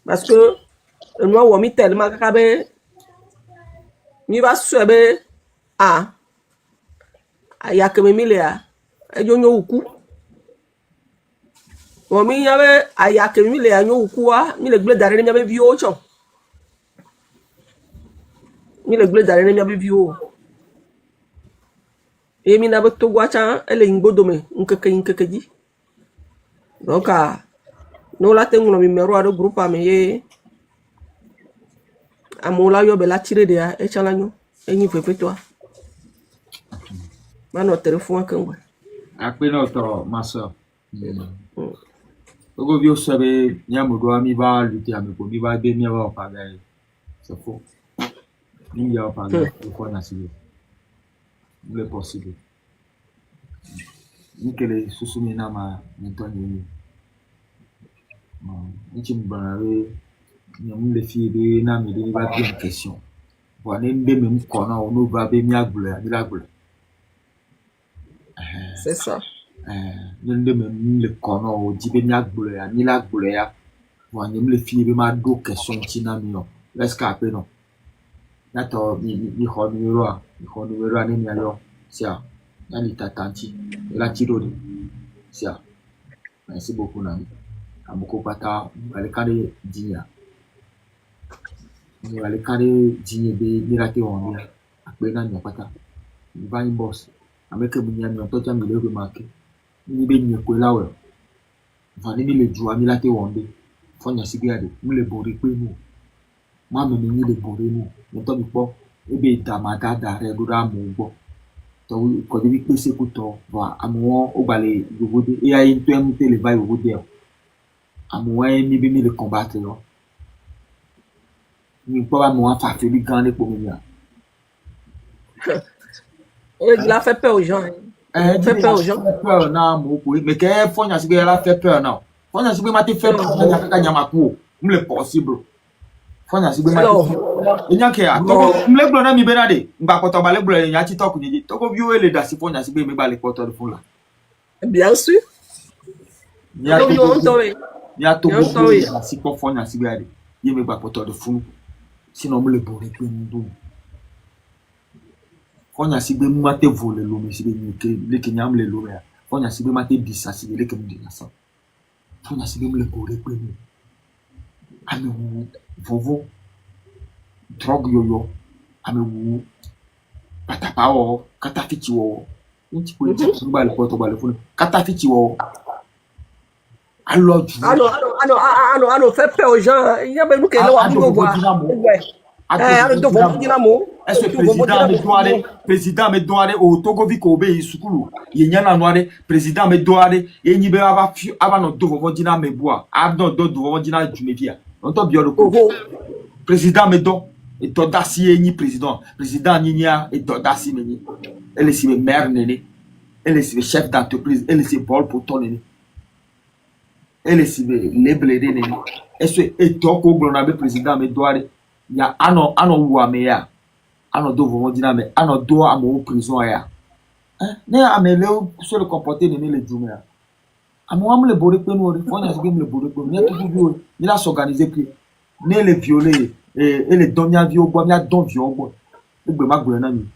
Parce que nous avons mis tellement que nous va suivre il y a que milliards et nous avons beaucoup on mi yabe il y a que milliards nous quoi ni le blé d'arrêt n'y avait vu autre ni le blé d'arrêt n'y avait vu et mi n'avait tout guachan elle est ingodome nkeke dit donc nous là tengo numéro de groupe mais Amola yo bela tire de ya echalagno. Enyi pepe toi. Mano téléphone kangwe. Après notre ma soeur. Ogo bio sabe nyamudo ami ba lutter ami ko mi ba be mi ba pa ga. C'est faux. Ni ya pa ga ko na sibe. Il est possible. Ni kele susumi na ma ntoni. Ni chimbanare ni le fi be na mi de ba bien question. Voilà mbe me kona ono ba be mi agbule mi agbule. C'est ça. Nende me le kono o jibe mi agbule ya ni la agbule ya wa ni le fi be ma do question tina mi no let's cap no na to mi ho numero a ni mi alo sia na li tatanti la tiroli sia merci beaucoup nami amoko pata ale kare dinya ni ale kare dinya be mirate on ya ape na mi pata ni ba boss ameke bunya mi to ja mi le remarquer ni be ni ko lawe va ni le ju ami late wonde fonya sigade mi le bori pe nu ma me ni le bori nu mo to bi po ebe da ma da re do ra mo gbo to ko de bi pe se ku to va amu o gbale gbode e ayi to emu tele vai gbode amu e mi be mi le combattre yo ni po ba mo fa fe bi gan le po mi ya Il a fait peur aux gens. Fait peur aux gens. Peur na mo ko mais que fonya sibe la fait peur na fonya sibe ma te fait peur na kaka nyama ko mle possible fonya sibe ma te nya ke a to mle gbo na mi be na de ngba poto ba le gbo nya ti talk nyeji to ko bi o le da si fonya sibe me ba le poto de fun la Bien sûr. ya to bo si ko fonya sibe ade ye me gba poto de fun sinon mle bori pe ndo fonya sibe mate voler lo me sibe ni ke le ke nyam le lo ya fonya sibe mate bisa sibe le ke mdi na sa fonya sibe mle bori pe ni ami wu vovo drug yoyo ami wu patapa o katafiti wo nti ko nti ba le poto ba le fun katafiti wo allo ju Alors, fait peur aux gens. Il y a même que là, on va voir. Est-ce que président me doare o Togo vi ko be sukulu ye nyana noare président me doare e nyibe aba no do vovo dina me boa abdo do vovo dina jumevia on to biolo ko président me do e to dasi e nyi président nyinya e to dasi me nyi ele si maire nene ele si chef d'entreprise ele si bol pour ton nene ele si leblede nene est-ce e to ko glona be président me doare ya ano wa me ya ano do vomo dina me ano do amo prison ya ne amele so le comporter ne le djoume ya amo am le bore pe no ri fonya se le bore pe ne to bi ni la s'organiser plus ne le violer et le donya vi ogbo mi a don vi ogbo egbe ma gbe na mi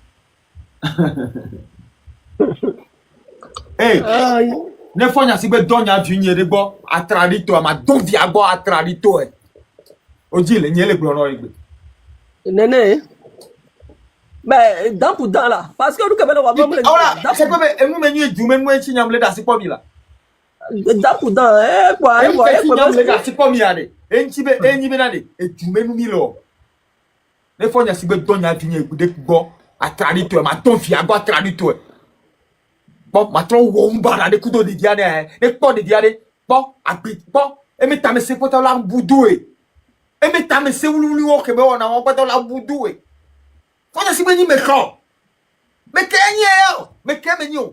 ne fonya se be donya vi nyere gbo atradito ma don vi agbo atradito oji le nyele gbo no egbe Néné. Mais dans pour dans là. Parce que nous, quand même, on va voir. Voilà, c'est comme nous menus du même moyen chignam le da c'est pas là. Dans pour dans, quoi, chignam le da c'est pas mi allé. Enchibe enyibe na de et du même milo. Les fois, il y a si peu de temps, il y a fini de go à traduire, ma ton fille à go à traduire. Bon, ma ton womba là, des couteaux de diane, des pots de diane. Bon, à pit, bon, et mais t'as me c'est pas là boudoué. Et mais t'as me c'est où l'oulou que on a pas là boudoué. Faut que si ben me quand. Mais qu'est-ce mais qu'est-ce oh,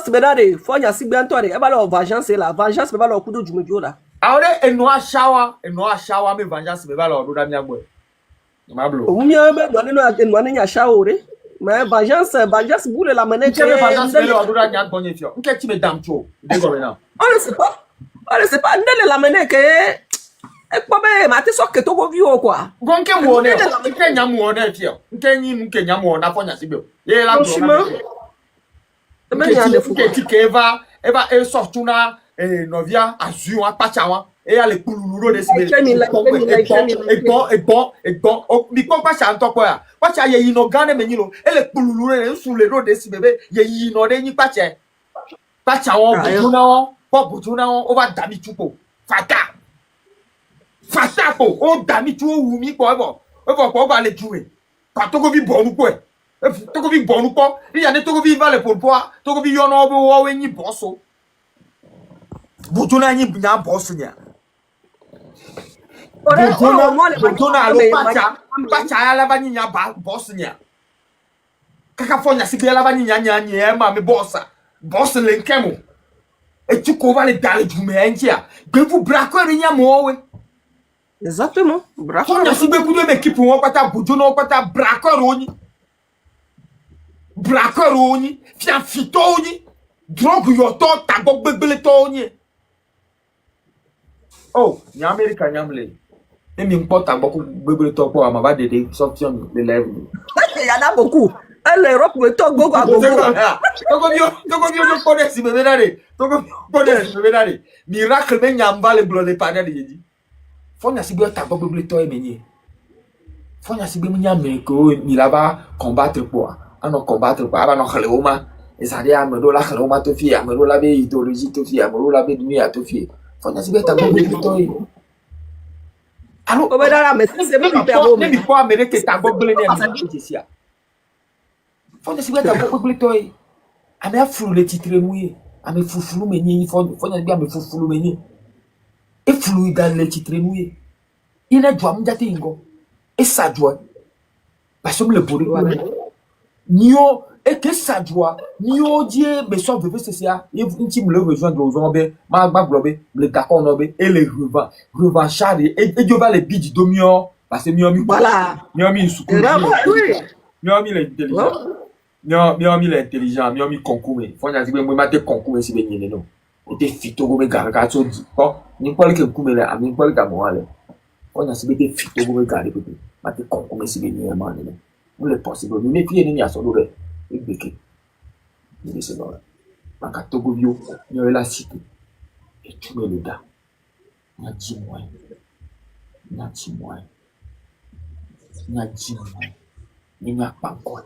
c'est bien, faut y a si bien toi, et bah la vengeance là, vengeance, mais bah le coup de jumeau là. Alors, et noa shower, mais vengeance, mais bah le coup d'amia boy. Ma blo. Ou mieux, mais on est à shower, mais vengeance boule la monnaie. Tu veux vengeance, mais le coup d'amia bonne fio. Qu'est-ce que tu me dames chaud? Désolé non. On ne sait pas, n'est la monnaie que. Et quoi, mais ma te que tu vois quoi? Bon, que moi, que nyamuone fio. Que nyamuone a fonya sibio. Et la Eva e sortuna e novia azu a pachawa e ale kululu de sibe e bon mi ko pacha ntoko ya pacha ye yino gane menilo ele kululu de su le ro de sibe ye yino de yin pacha butuna o over dami chuko fata o dami tu o wumi po e ba le tuwe pa to ko bi bonu po e to ko bi bonu po ri ya ne to ko bi va le po to ko bi yo no bo we ni bosso butuna ni nya boss nya butuna alo pacha ya la ba ni nya boss nya kaka fonya si bela ba ni nya ma me bossa boss le nkemo e tu ko va le dale du me entia gbe fu brako ri nya mo we. Exatamente. Bravo. Fonya si be ku de équipe won pata butuna won pata brako roni fia fitoni drogue yo to tagbo gbegbele to ni. Oh, ni America nyamle. Emi npo tagbo gbegbele to po ama ba dede software le level. Il y en a beaucoup. L'Europe me toque gogo à gogo. Toko bio no pone si be benare. Toko pone si be benare. Miracle be nyamba le blo de panel yedi. Fonya si be tagbo gbegbele to emenye. Fonya si be nyame ko ni là-bas combattre quoi. Ano combattre quoi, aba no khaleoma. Ezali amero la khaleoma to fi, amero la be idéologie to fi, amero la be dunia to fi. Fonya si be tagbo gbegbele to. Alo, Comme dans la maîtrise, c'est même hyper beau. ne bi po America tagbo gbegbele ni amisia. Fonya si be tagbo gbegbele to. Ame afulu le titre mouye, ame fufulu menye, fonya bi ame fufulu menye. E fulu dans le titre mouye. Il a doit m'jate ingo. Et ça doit. Parce que le bori nio et que ça doit nio die me so veve cca et inti me le rejoindre aux ombe ma gba globe le d'accord nobe et les revanchard et Dieu va les bidis domio parce que mio mi Voilà. mio mi suku Oui. mio mi l'intelligent mio mi l'intelligent mio mi concours fonya si be mo mate concours si be nyene no e te fito go me garga so di ko ni kwale ke kumele ami kwale ka mo ale fonya si be te fito go me garga pe mate concours si be nyene ma ne non è possibile, non è più ni solo e perché mi dice no ma catogo io io la cité e tu me le da na jimoi ni na panko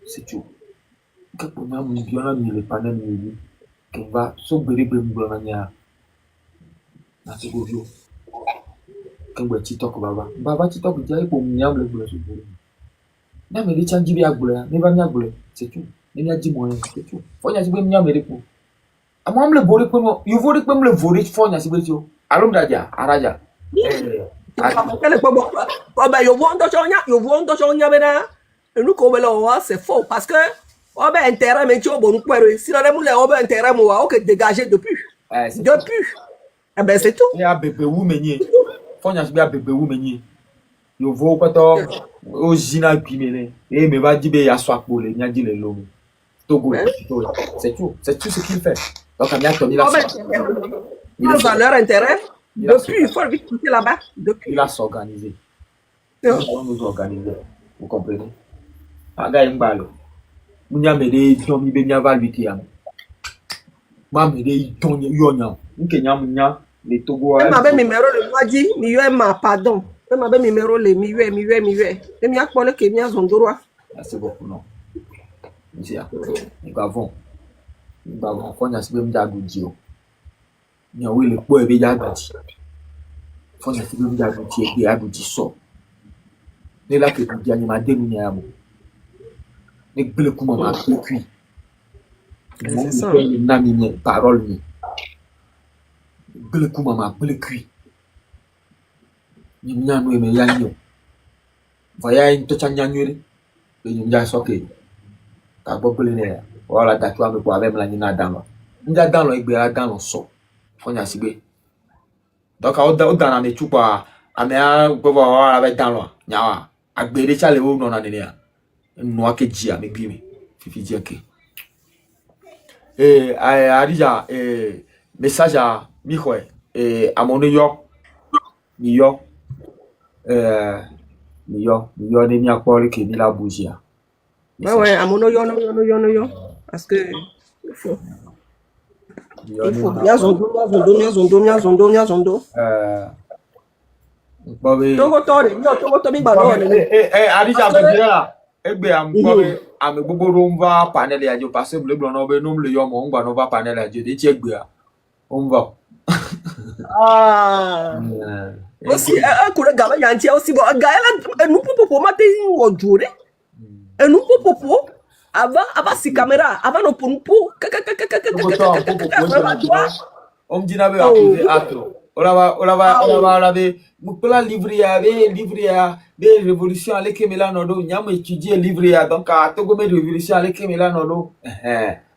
c'est tout que pour moi mon bien ni le panel ni que va so bere be mbona nya na togo io que ngwe TikTok baba TikTok ja ipo nyam le bure so bere na me li changi bi agbule ni ba nya agbule c'est tout ni nya jimoi c'est tout fonya si be nya me repo amam le bore pe mo you vori pe me le vori fonya si be tio alom daja araja Quel est pas bon. Oh ben, yo vois chonya bena. Nous comme là, c'est faux parce que oh ben intérêt mais tu as bon quoi. Si on a moulé oh ben intérêt moi, ok dégagé depuis. Depuis. Eh ben c'est tout. Ya bebe wu menye fonya si be bebe wu menye yo vo pato o jina pimene e me va dibe ya swapo le nya di le lo Togo c'est tout ce qu'il fait donc a bien toni la Ils ont leur intérêt. Depuis, il faut vite quitter là-bas. Depuis. il a s'organiser on nous organiser vous comprenez aga imbalo munya mede tomi be nya valviti am ma mede tonya yonya nkenya munya le Togo ma be numéro le moadi mi yo ma pardon ma be numéro le mi yo et mi akpole ke mi azondoroa c'est beaucoup non monsieur nous avons fonya sibe mda gujio nya we le po ebe ya gati fonya sibe mda guti e ya guti so ne la ke guti ani ma denu nya mo ne ble kuma ma kui c'est ça na mi parole ni ble kuma ma ble kui ni nya no e me ya nyo vaya into chanya nyure e nja so ke ka gbogbo ne wala da tu ame po ave mla ni na dan lo nja dan lo igbe ra dan lo so fonya sigbe donc o da na me chupa ame a gbogbo wala be dan lo nyawa agbere chale wo no na ne ya no akeji ame bi mi fifi ji ake arija message a mi ko amono yo mi yo ne mi akpori ke mi la bougia. Ouais, à mon yo. Parce que il faut. Mia zondo. Bobe. Togo to mi ba no. Adija Bebela. Egbe am bobe am gbogbo romva panel ya jo parce que bleu no be no le yo mo ngba no va panel ya jo de ti egbe a. On va. Ah. aussi kure gaba yanti aussi bon gaela nous popo matin o jure et nous popo avant si caméra avant no pompo on dit na be approuvé atro ola be mukula livre ya be révolution ale kemela no do nyam étudier livre ya donc a to go me révolution ale kemela no do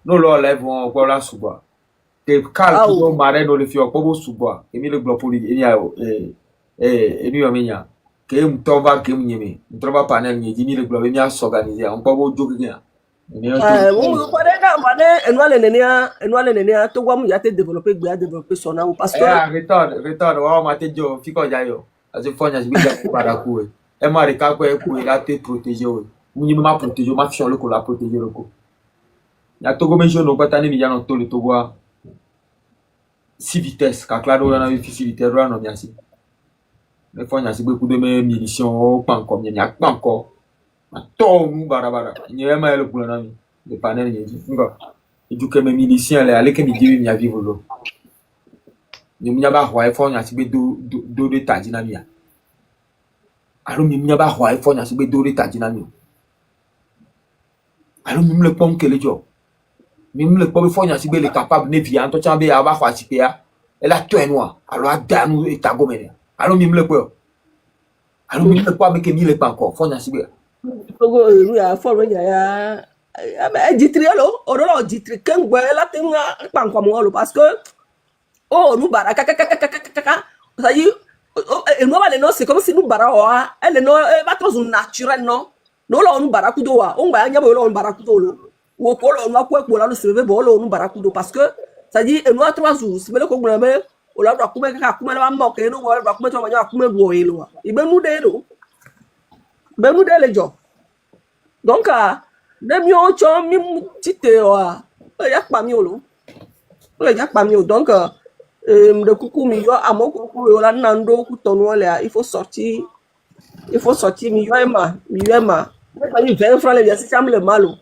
no lo lève on ko la suba te calme no mare no le fi o ko suba emi le glo poli eni a emi o menya ke mtova ke mnyeme mtrova panel ni jini le glo emi a s'organiser on ko bo jogi vous enouale nenia to gwa mu ya te développer son âme parce que retorne wa ma te jo fiko jayo azu fonya zibiga para ku e ma re ka ko e ku la te protéger o mu ma protéger ma fion le ko la protéger le ko ya to go mention no patani ni ya no to le to gwa 6 vitesses ka claro na 6 vitesses ro no miasi le fonya zibe ku de me munition o pan ko mi ya pan ko to mu barabara nyema ele kula nami de panel nyeji ngo ijuke me milicien le ale ke mi diwi mi vivre lo ni mu nyaba hwa efo nya sibe do de tajina mi ya alo mi nyaba hwa efo nya sibe do de tajina mi alo mi le pom kele jo mi le pom efo nya sibe le capable ne via to chambe ya ba hwa sipe ya elle a tout noir alors adanu etagomene alo mi le po alo mi le po avec mi le pas encore fo nya sibe Togo ya for ya jitrielo orolo jitri kengwe la tinga pankwa mo parce que nous bara ça y nous va no c'est comme si nous bara wa elle no va trop naturel non lo nous bara kudo wa on ba nya bo lo bara kudo lo wo ko lo na ko la lo se be bo lo nous bara kudo parce que ça dit nous a 3 jours se be ko gbe me o la do akume ka akume la mo ke no wo ba akume to ma nya akume do elo wa ibe nu de do be nu de le jo donc demi on chom mi tite wa ya pa mi olo ya pa mi o donc de coucou mi yo amoko ko la nando ku tonu le il faut sortir mi yo ema ba ni 20 francs le bien si chambre le malo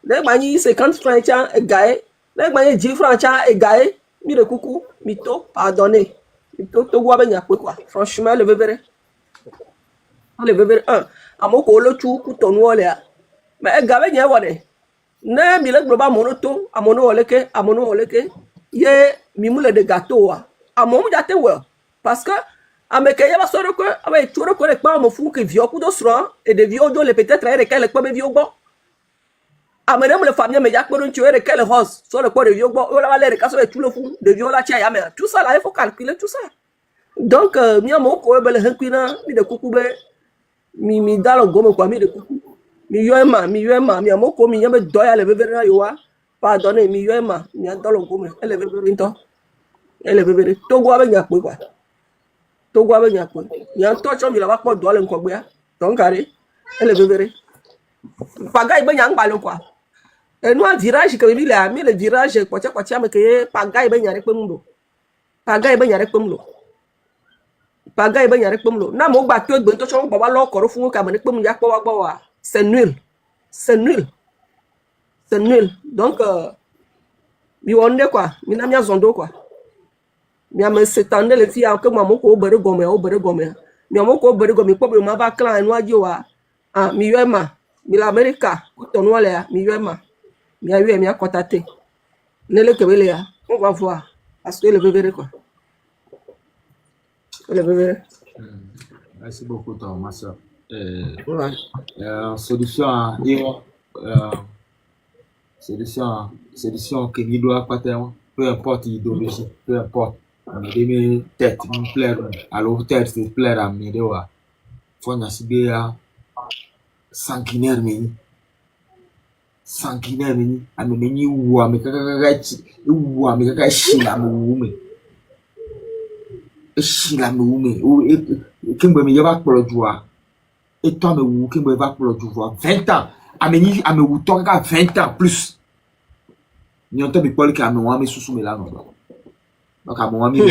le ba ni 50 francs cha egae le ba ni 10 francs cha egae mi de coucou mi to pardonner mi to gwa be nya quoi franchement le bébé amoko lo chu ku tonu le mais gabe nya wode ne mi le globa monoto amono oleke ye mi mule de gâteau wa amomu jate we parce que ameke ya ba soro ko aba turo ko le pa mo fu que vio ku do sro et de vio do le peut-être ere quel ko be vio gbo amere mo le famille me ja ko don tuer quel rose so le ko de vio gbo o la le ka so e tulo fu de vio la tia ya me tout ça là il faut calculer tout ça donc mi amoko be le hankwina mi de kukube mi dalo gomo kwa mi de kuku mi yoema mi amoko mi yame doya le bébé na yoa pardonner mi yoema mi adolo gomo ele bébé nto ele bébé to gwa be nya pe kwa to gwa be nya pe ya to cho mi la ba po do le nko gbe donc are ele bébé paga ibe nya ngba lo kwa enu a virage ke mi le virage kwa cha me ke paga ibe nya re pe mulo paga ibe nya re pe mulo na mo gba to gbe to cho gba wa lo koro fun ka me ni pe mu ya po wa gbo wa c'est nul donc mi wonde quoi mi na mi azondo quoi mi am s'étendre les filles que moi ko bere gome mi amoko bere gome po ma va clan enu aji wa mi yema mi la america to no le mi yema mi ayo mi akotate ne le kebele ya on va voir parce que le bébé quoi le bébé. Merci beaucoup toi ma soeur. Ouais. Solution que ni doit pas ter, peu importe l'idéologie, peu importe. On a des têtes, une plaire, alors tête, c'est plaire à me dewa. Faut na sibea sanguinaire meni, ame meni uwa me kaka shila me kimbe me yaba produire. Et toi, me qui me va pour le pouvoir 20 ans. Ameni ame wu to ka 20 ans plus. Ni on te me parle ka me wa me susu me la no. Donc a mo mi.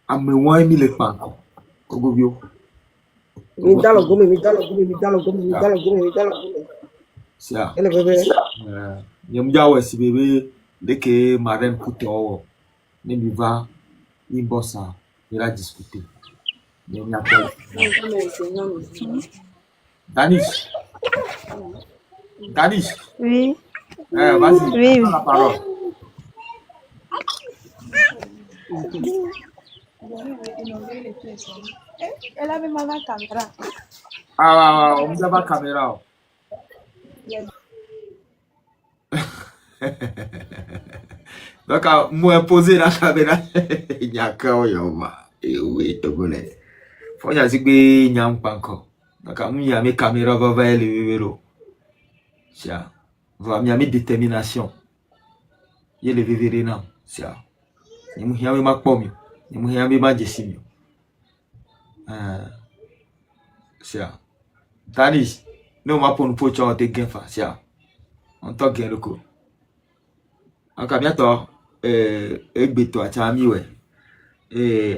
Ame wa mi le pan. Ogobio. Mi dalo gome. Sia. Ele bébé. Nyam jawo si bebe de ke maren kuto. ne mi va inbox ça, il a discuté. Mais il y a pas. Danish. Danish. Oui, Vas-y, oui, prends la parole. Elle avait mal la caméra. Ah, on n'a pas caméra. Donc, moi, poser la caméra. Il y a qu'un yoma. Et oui, togolais. Faut y aller, il n'y a pas encore. Donc, il y a mes caméras, va voir les vévéros. Sia. Il y a mes détermination. Il y a les vévéros. Sia. Il y a mes macpomio. Il y a mes majestimio. Sia. Tanis. Nous, ma pour nous pocher en te gain, sia. On t'a gain le coup. En bientôt, egbeto achami we.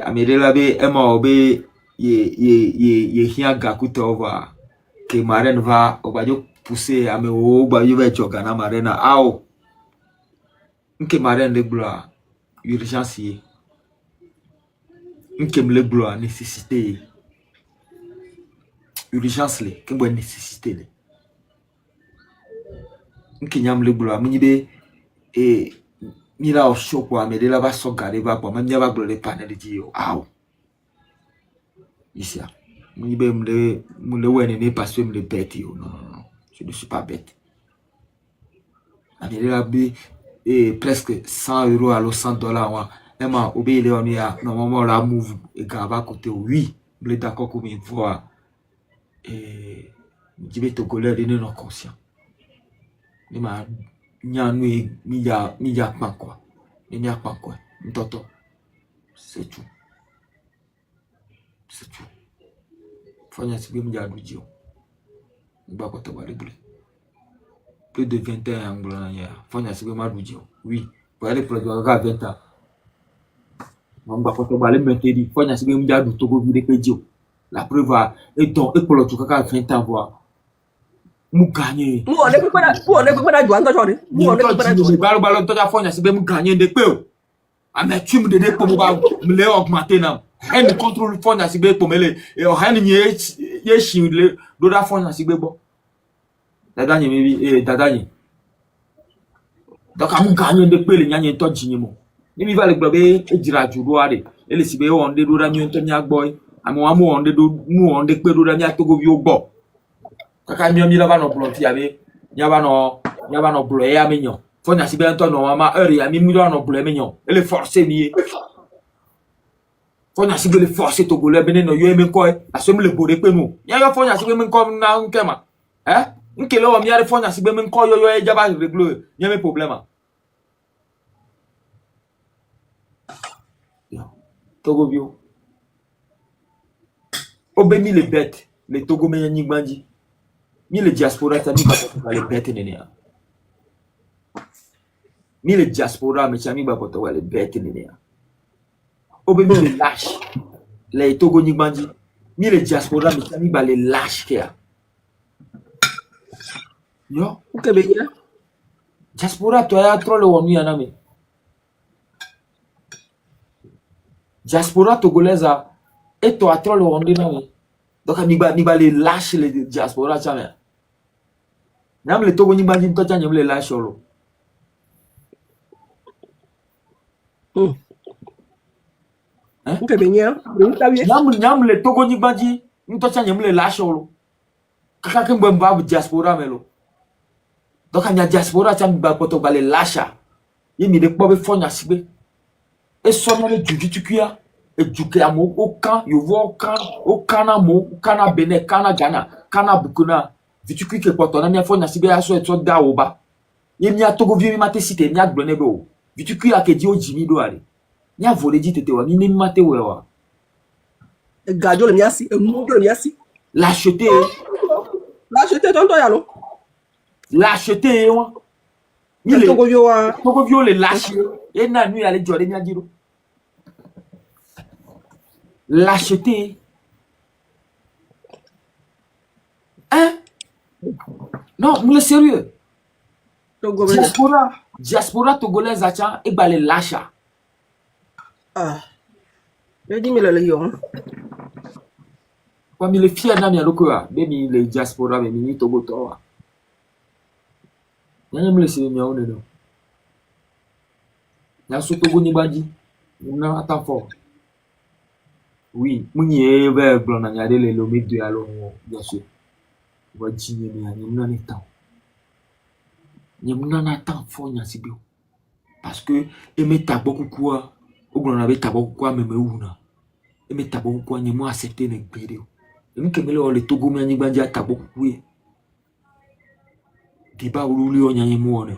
Amirela be ema obe ye hianga kutova ke maren va obajo pousser ame o ba yuve chogana marena ao. Nke maren de gloire urgence. Nke mle gloire nécessité. Urgence le, ke bonne nécessité le. Nke nyam le gloire minibe et mira au show quoi mais de là va so garder va quoi même y va le panel dit ah ici ni be me le ouais ne pas me le bête non non je ne suis pas bête mais là be et presque 100 € à 100 dollars wa ema obé le on ya normalement la move et gaba côté oui me d'accord comme une fois et je vais te coller de non conscient ni ma nyanui mi ya pan quoi mi ya pan quoi ntoto c'est tout fanya sibe mi ya dudio ba ko to bale bule plus de 20 ans anglois ya fanya sibe ma dudio oui pour aller pour le 20 ans on ba ko to bale metedi fanya sibe mi ya du togo bi de pedio la preuve et donc et pour le tout ka 20 ans voir mu gagner Mu on est pas juan to chori. Mu on est pas juan. Balo to ja fonya sibe mu gagner de pe o. Ame tu me de pe mu ba me le augmenter na. En contrôle fonya sibe po mele e o han ni ye shi le do da fonya sibe bo. Dada ni mi dada ni. Donc amu gagner de pe le nyanye to jinye mo. Ni mi va le gbo be e jira ju do are. Ele sibe o nde do da mi to nya gbo. Amu wa mu on de do mu on de pe do da mi atogo bi o gbo. Kaka mi la ba no blonti abe nyaba no blo ya menyo fo nya sibe nto no mama heure ya mi no blo menyo ele forcer mi fo nya sibe le forcer to gole bene no yo eme ko asem le bore pe nu ya yo fo nya sibe men ko na nkema nke lo mi are fo nya sibe men ko yo e jaba reglo nya me problema togo bio obemi le bête le togo me nyi gbanji mi le diaspora ta mi ba le bête nenia mi le diaspora me chami ba poto le bête nenia obe mi le lâche le togo nyi gbanji mi le diaspora me chami ba le lâche kia yo Que bien. diaspora to ya trop le wonu ya na me diaspora togolaise et to trop le wonu na me donc mi ba le lâche le diaspora chami Nyam le togo nyimba njin tocha nyam le la sholo. Que bien. Nyam le togo nyimba njin tocha nyam le la sholo. Kaka kimbo mbabu diaspora melo. Donc nya diaspora cham ba poto ba le lasha. Yimi de pobe fonya sibe. E sonna le juju kuya. E juke amo okan yo vo okana mo kana bene kana Ghana kana Bukuna. Tu que poto na mi afo na sibe aso eto da oba ye mi atogo vi mi mate site mi agbone be o tu que a ke di o jimi do are ni avole di tete wa ni mate we wa gajo le miasi mu do le miasi l'acheter tonto ya lo l'acheter wa ni le togo vio le lâche e na nu ya le jore mi ajiro l'acheter non, mais sérieux. Diaspora togolaise acha e ba le lâche. Ah, je dis mais le lion. Kwa mi le fier na mi aloko a, be mi le diaspora be mi ni Togo to a. Nyanya mi le se mi awone no. Na so Togo ni baji. Na ata fo. Oui, muni e be gbon na nyade le lo mi du alo bien sûr. Wa ji ni mi ani na ni tan. Ni muna na tan fo nya sibi. Parce que e me tabo kukua, o gbon na be tabo kukua me una. E me tabo kukua ni mo accepter ne gbere. E mi kemele o le Togo mi ani gbanja tabo kukue. Diba uruli o nyanye mo ne.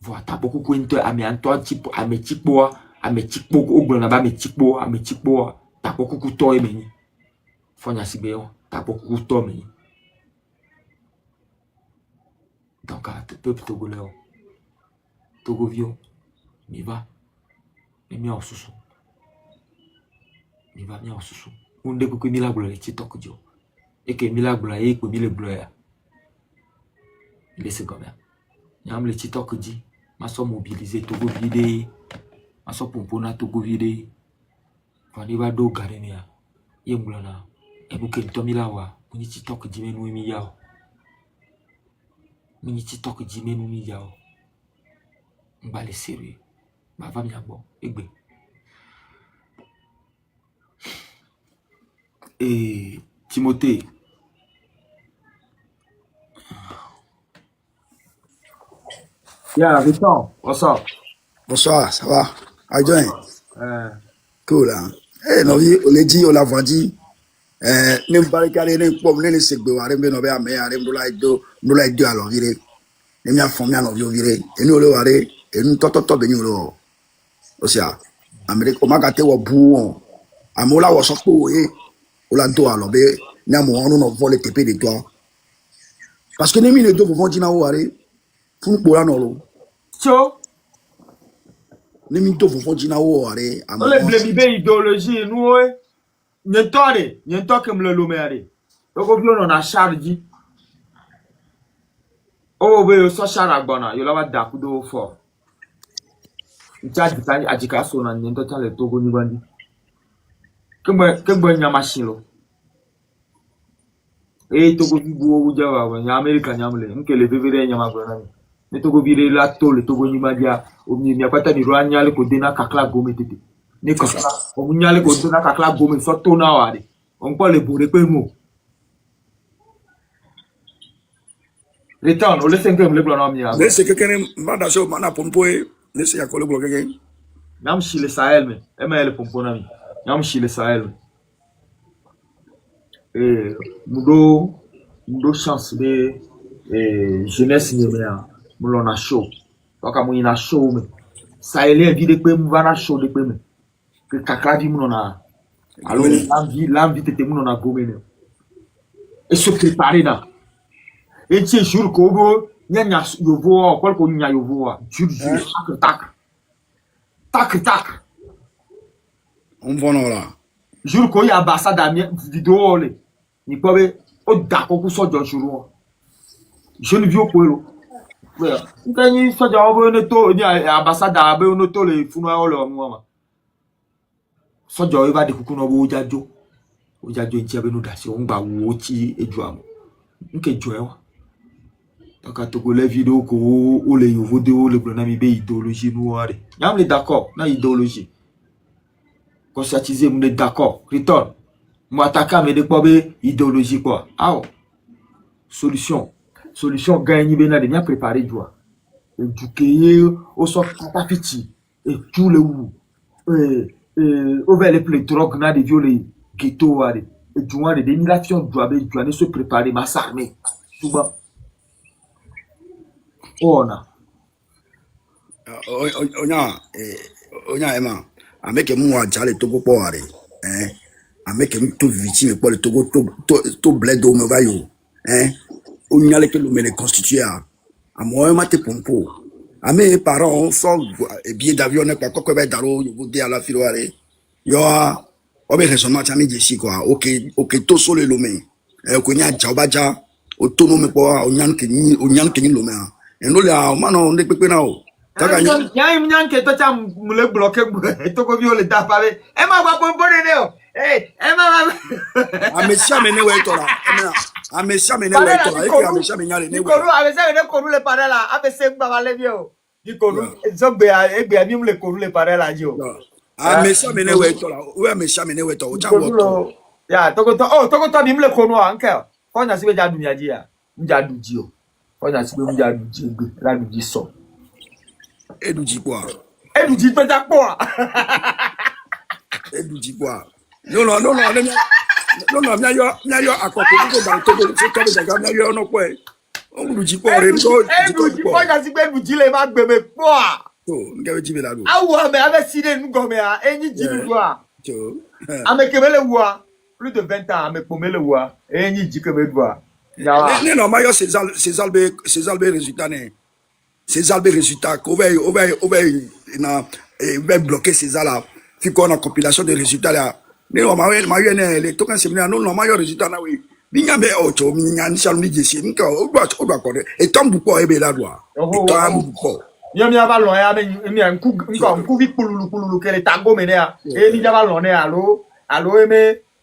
Voilà, tabo kukue nto ame anto chipo ame chipo o gbon na ba me chipo tabo kuku to e me ni. Fo nya sibi o tabo kuku to me ni. Donc, le peuple togolais, Togovio, mi va, mi en sous. Mi va, mi en sous. On dit que mi la boule, tu t'occupes de. Et que mi la boule, et que mi le boule. Il est comme ça. Il y a un petit toque dit, ma soeur mobilisée, Togo vide, ma soeur pompona, Togo vide. Quand il va d'eau, garenia, il y a un boulana. Et vous que le tomilawa, on dit que toque dit, mais nous, mi yao. Miniti tok di menu ni yao. Mba le sérieux. Ma va mi bon. Egbe. Et Timothée. Yeah, Victor. What's up? Bonsoir, ça va? How you doing? Cool, hein? Eh, non, on l'a dit, on l'a vendu. Ne me parle qu'à l'année, pour me laisser go, arrêter, no, bien, mais arrêter, nous l'a dit, alors, viré. Ne m'y a formé, alors, viré. Et nous, le arrêt, et nous, toto, béni, le. Aussi, Amérique, on m'a gâté au bout, à Mola, on s'en fout, et on l'a dit, alors, ben, néanmoins, on a volé TP de toi. Parce que les minutes, vous vendez, nous, arrêt, pour nous, pour la, non, Tcho. Les minutes, vous vendez, nous, arrêt, à On les blébibé idéologie, nous, ouais. Nyento ke mle lo me ade. Oko bi on a charge. O be so shara gbona, yo la wa da kudo fo. Ncha ditani ajika so na nyento tan le Togo ni bandi. Kembe nyama shilo. E Togo bi bu o jawa wa nya America nyamle. Nke le bevere nyama gbona ni. Ne Togo bi le la to le Togo ni bandia. O mi mi apata ni ro anyale ko dena kakla gome tete. Ne kakla o nyale ko dena kakla gome so to na wa de. On peut les bourrer peu mot. Return, on laisse un peu le blanc en mia. Laissez quelqu'un va dans ce mana pompoé. Laissez à coller bloqué quelqu'un. Nam Chile Sahel, mais ML pomponami. Nam Chile Sahel. Et mudo chance de jeunesse ni mea. Moulon a chaud. Donc à mouina chaud mais. Sahel vide peu mouvana chaud de peu mais. Que kakla di moulon a. Alors, l'envie était mon a gommé. Et se préparer là. Et tu es sûr qu'on y a yovo, quoi qu'on y a yovo, jure, tac. On va là. Jure qu'on y a ambassade à vidéo, ni pas au d'accord pour ça de jour. Je ne vis au poilo. Quand il soit déjà envoyé il y a ambassade à Béonoto, les founoirs, le moi. Sojo eva de kuku no bo ojajo nti abe no dase o ngba wo ti ejuam nke joewa taka Togo le vidéo ko o le yovo de o le blona mi be idéologie no are nyam le d'accord na idéologie conscientiser mu le d'accord return mu ataka me de ko be idéologie quoi ah solution gagne be na de bien préparer joie et du keye o so papa fiti et tout le ou over les plus drogues na de violer ghetto et du de dénigration doit se préparer ma s'armer tout bas on a onya ema avec moi jale Togo po are avec tout victime pour le Togo to bledo me bayo onya le que le me constituer à moi ma te pompo. À mes parents sont billets d'avion n'est pas quoi que daro vous dire à la filoire yo obe raisonnement chami d'ici quoi ok to solo le me ko nya jabaja autonome quoi onyan ke ni lome et no la mano ne pepe na o Nya imnya nke to cha mule bloqué Togo vi ole da pare. E ma gba bon ne o. Eh, e ma Amesia mene we to la. Amesia mene we to la. Eki amesia menya le ne we. Koru amesia ne koru le pare la. Abese gba wa le bi o. Di koru zogbe egbe ami mule koru le pare la ji o. Amesia mene we to la. We amesia mene we to o cha wo to. Ya, Togo to mi mule koru anke. Fonya sibe ja dunya ji ya. Mja du ji o. Fonya sibe mja du ji gbe, la du ji so. Eduji quoi? Eduji pe ja po. Eduji quoi? Non, mia yo akoko ko ba to ko se ko be ga mia yo no pe. O lu ji po re so. Eduji po ja si pe eduji le ma gbe me po a. To, nge ji be la do. Awo me ave si de nu go me a, enyi ji du a. To. Ame kemele wa, plus de 20 ans ame pomele wa, enyi ji keme du a. Ne no ma yo ces albe résultat ne. Ces albes résultats qu'on va bloquer ces là puis qu'on a compilation des résultats là mais on m'a les tokens séminaire non non maillot résultat là oui binya be ocho binya ni salon di jesi nka o doit connaître et tant beaucoup e be la doit tant beaucoup yami ava lo ya be mi nku vi pululu kele tango mene ya e mi java lo ne alo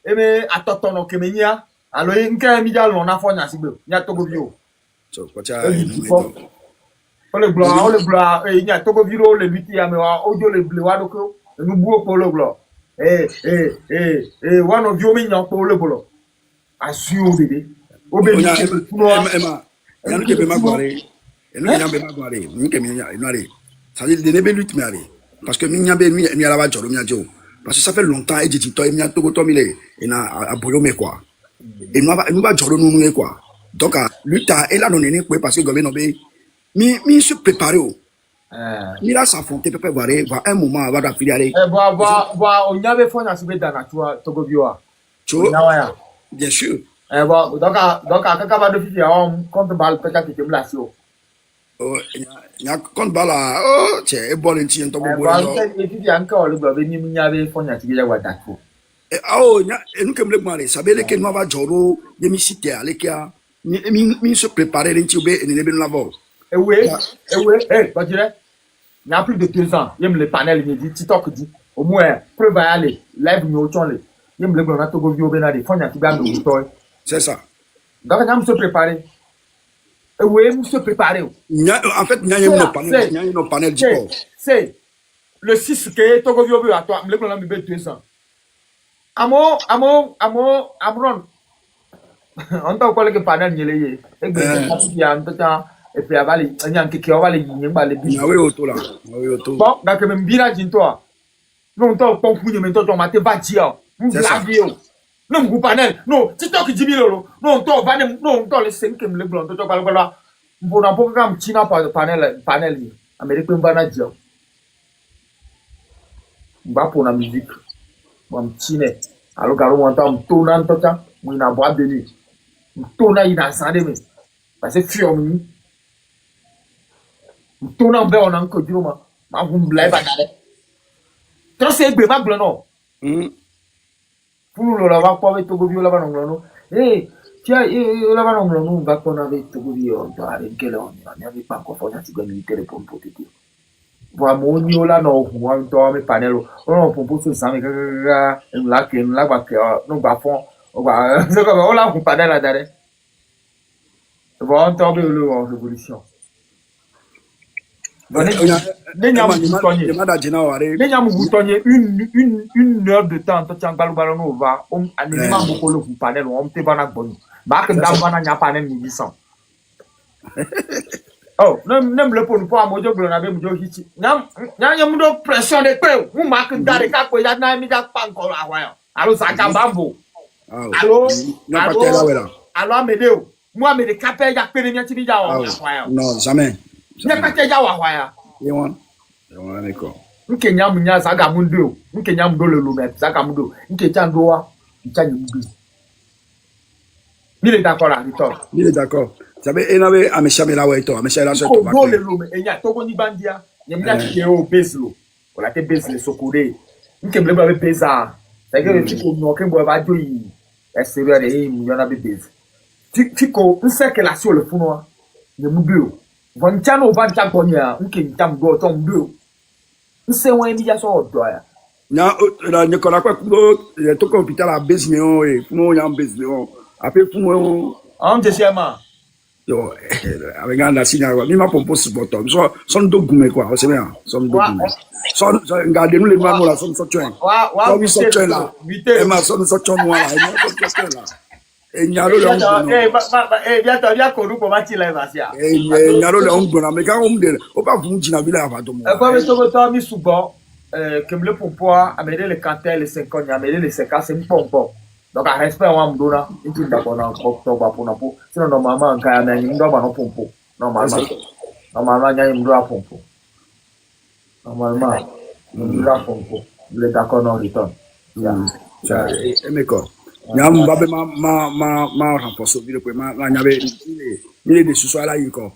eme atotono kemenya alo nka mi java lo na fo nya sigbe nya Togo bio so kwacha ole bla e nya Togo viro le biti ya me wa ojo le ble wa doko nu buo ko le blo one of you me nya ko le blo asio bebe obe ni ema yan ke be magware enu nya be magware ni ke mi nya inare ça dit de ne be lutte mais parce que mi nya be mi ala ba joro mi nya jo parce que ça fait longtemps et dit to mi nya Togo to mi le ina aboyo me quoi et nous va joro nu quoi donc lutte et là non ne quoi parce que gouvernement be mi se préparer mi la s'affronter peut voir un moment avant d'affiler on y avait fond à se mettre dans la Togo bioa bien sûr donc quand va de filer on compte balle peut-être que me la sio ya compte balle oh c'est bon enti en Togo bon et puis encore le gars venu mi avait fond à se mettre wa dako oh et nous comme le mari ça veut dire que nous va joro de mi cité aller kia mi se préparer enti obe et ne be nous l'avoir pas dire il y a plus de 2 ans il y a le panel il dit TikTok dit au moins preuve à aller live nous chonle il y a le grand Togo bio benade fanya tiba nous toy c'est ça donc on se préparer on se préparer en fait il y a nos panel du corps c'est le 6 que Togo bio à toi le grand mi be 200 amron on t'a quoi le panel nyele et que y a un temps et puis avali anya nkeke avali nyimba le bi nawe oto bon donc même bila jinto non to pon kunye men to mate batia la bio non ku panel non TikTok jibilo non to va non to le 5 le blond to bala mbona poka mchina panel ni america mbana jio mbapo na musique mchine alo garo wanta mtona ntocha mwina bwa beni mtona ina sande me parce que fiomi tona be on anko juruma ma gum blay ba dale to se gbe ma glo no pulu lo la va po ve Togo bio la ba no tia la ba no va ko na ve Togo bio to are ke lo ni ave pa ko fo na ti gbe mi tere pompo tete wa mo ni o la no hu wa to me panelo o pompo so sa me ga la ke la ba ke no ba fon o ba se ko o la hu panela dare bon to be lo révolution une heure de temps to changalu balano va anima beaucoup le panel on te bana bon ba que ndamba na panel ni 800 oh nem le pour pas mojo glo na be mojo hichi nyam do pression de pe mu ma que dare ka ko ya na mi da pan ko awa alo saka bambo alo amedeo moi me de capé ya pe ni ti bi ja wa non jamais Nyakateja wa waya. Yewan niko. Nke nyamunya zaga mundo. Nke nyamundo le lume zaga mundo. Nke chandoa nchanyi mundo. Il est d'accord là, Victor. Il est d'accord. Ça veut énerver à mes chamés là ouais toi, mes chamés là sur toi. Go le lume enya togo ni bandia. Nyamnya ki o bezlo. Wala te bezle sokore. Nke mleba be beza. Ça que fiko no kembo ba joyi. Esere de mu yona be bez. Fiko nse ke la sur le funo. Nyamudo. Von chano van chakonya, ukin tam go tom blue. Nse wen mi jaso odoya. Na Nicolas quoi le to hôpital à Besnéon et fumon ya Besnéon. Après fumon Am te sema. yo avec un signal quoi. Mi ma pompo sur bottom. Son do gume quoi, c'est bien. Son do gume. Son regardez nous les manos là, son soutien. Wa Son soutien là. Et ma son soutien moi là, et mon soutien là. Et nyalo le on. Bien ko ruko mati la vasia. Et nyalo le on mais quand on me dit, on pas vous dire na bila va to mo. Kwa me to mi subo que me le pompo amele le cantel le 50 amele le 50 c'est pompo. Donc à respect wa mdona, inti ndako na ko ba pona po. Sinon normalement en ka na ndo ba no pompo. Normalement nya mdo a pompo. Normalement mdo a pompo. Le d'accord non return. Ça mais quoi. Nyam babe ma renforcer vile kwa ma nyabe ile de suso ala yiko.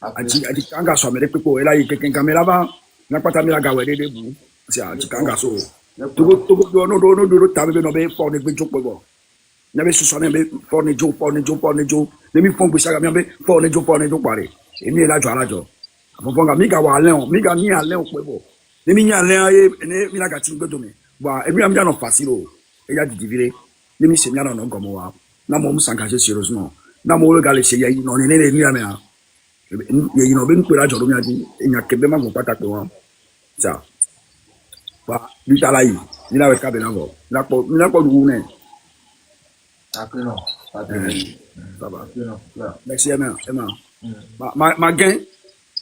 Ati kanga so mere pepo ela yike kamera ba na pata mi la gawe de bu. Si ati kanga so. Togo no tabe no be for ne gbejo pego. Nyabe suso ne be for ne jo. Ne mi fon busa ga mi be for ne jo pare. Emi la jo ala jo. Afonga mi ga wa len mi ga ni alen pego. Ne mi nya len aye ne mi la ga ti gbedo mi. Ba emi am ja no fasilo. E ya di divire. Ne mi se mi no gomo wa. Na mo musanka se sérieusement. Na mo le ga le se ya no ne ni amea. Ye no be nkwera jo lo mi adi enya kebe ma go pata pe wa. Ça. Bah, lui t'as là, il a le câble là-bas. Il n'a pas de roue. Après non. Ça va. Merci, Emma. Ma gain.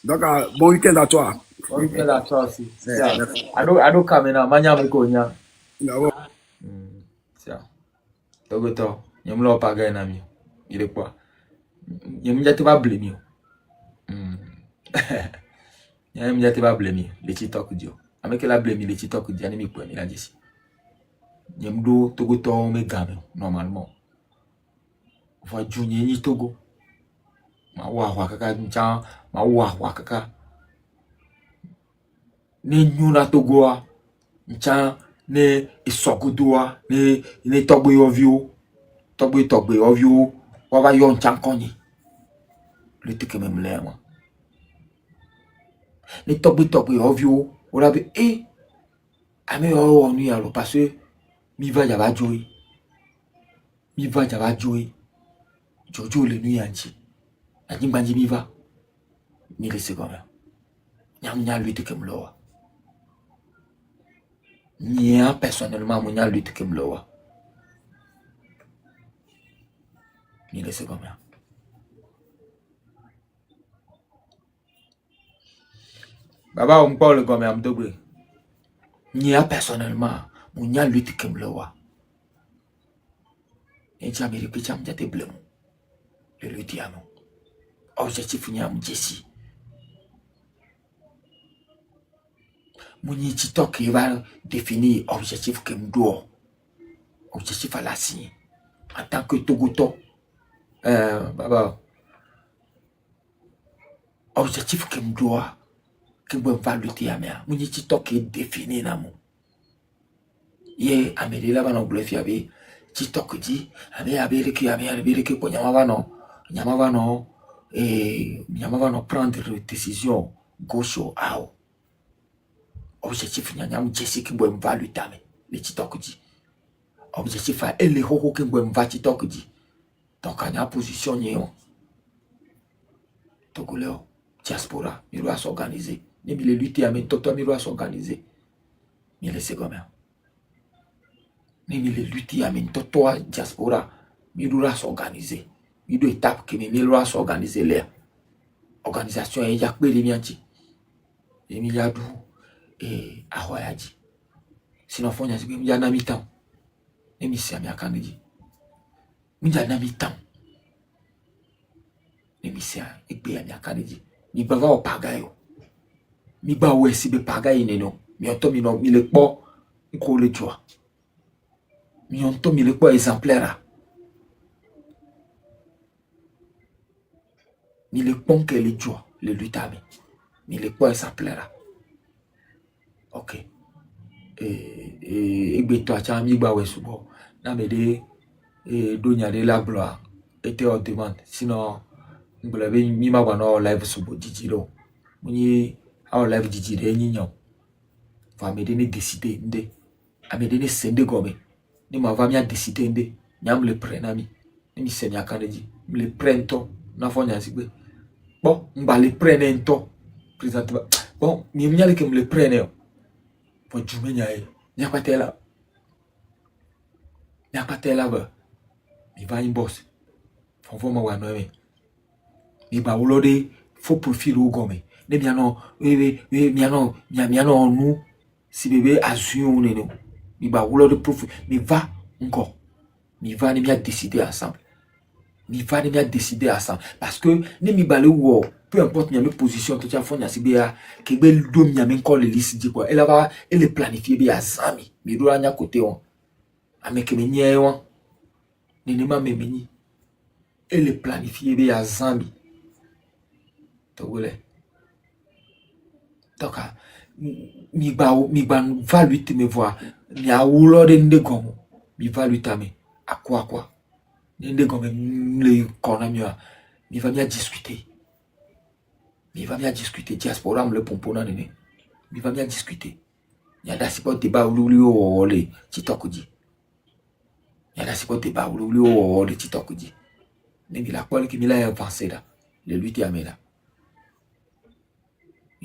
Donc, bon week-end à toi. Bon week-end à toi aussi. Ado kamena, manya mikonya. Ça. Togoto, nyamlo pa gain na mi. Il est quoi? Nyamja te va blemi. Nyamja te va blemi. Le TikTok dio. Avec la blême, les TikTok, il y a des micros, il a dit. Nyamdo, Togo, to me game, normalement. Voix junior, ni Togo. Ma wa kaka, ma wa kaka. Ne nyuna Togo, ncha, ne isogodoa, ne Togo ovio, wava yon chankoni. Le tique même l'air, moi. Ne Togo ovio. On avait ame on y alors parce que mi va java joy jojo le nuit anti ani banji mi va mi le second nyam nya lutte que mloa nya personnellement mo nya lutte que mloa mi le second Baba on parle comme un double. Nia personnellement, mon nia lutte comme le roi. Et jamais le picham jate bleu. Le lutte à nous. Objectif niam Jessie. Mon yitito qui va définir objectif que m'doit. Objectif à la signe. En tant que Togoto. Baba. Objectif que m'doit. Que bon va lutter à moi. Mon TikTok est défini na mon. Ye ameli la bana bluff yabe TikTok dit ame abeleke ko nyama no prendre décision gauche ou out. Objectif nyam Jessica que bon va lutter mais le TikTok dit. Objectif à elle ho que bon va TikTok dit. Donc en position nyon. Togoleo diaspora, il doit s'organiser. Ne le lutter à mes toto, il doit s'organiser. Il est comme ça. Ne le lutter à mes toto diaspora, il doit s'organiser. Il doit étape que il doit s'organiser là. Organisation est yakbe les mianti. Emiliadou et Ahoyadi. Sinon faut n'y avoir ya namitan. Emisia mi akandiji. Mi ya namitan. Emisia ekbe ya mi akandiji. Mi bava o pagayo. Mi ba we si be pagayi neno. Mi onto mi no mi le po nko le joa. Mi onto mi le po exemplaire. Mi le pon que le joa, le lutami. Mi le po exemplaire. OK. Egbe to acha mi ba we subo. Na me de donya de la gloire était en demande. Sinon Ngblebe mi ma wa no live subo didi do. Muni our live didi de nyinyam. Va me de ne décider nde. A me de ne sende gobe. Ni ma va mi a décider nde. Nyam le prena mi. Ni mi se mi akaneji. Mi le prento na fo nya sigbe. Bon, mba le prene ento. Présentement. Bon, mi nyale ke me le prene yo. Po jume nyae. Nya patela. Nya patela ba. Mi va in boss. Fon fo ma wa no me. Mi ba wolode faux profil au gomme. Ne miano miano nous si bébé azur ne no. Mi ba wolode profil. Mi va encore. Mi va ne mi a décider ensemble. Mi va ne mi a décider ensemble parce que ne mi ba le wo peu importe mi a position to tia fo nya si be a ke be do mi a me encore le liste di quoi. Elle va elle planifier be azami. Mi do anya côté on. Avec me nye on. Ne ma me meni. Elle planifier be azami. Donc, mi ba va lui te me voir. Mi a wulo de ndegomo. Mi va lui tame. À quoi? Ndegomo le konamia. Mi va bien discuter. Mi va bien discuter. Diaspora me le pompona nene. Mi va bien discuter. Yada si pas débat ou le le titokudi. Yada si pas débat ou le titokudi. Ne mi la quoi que mi la avancé là. Le lui te amena.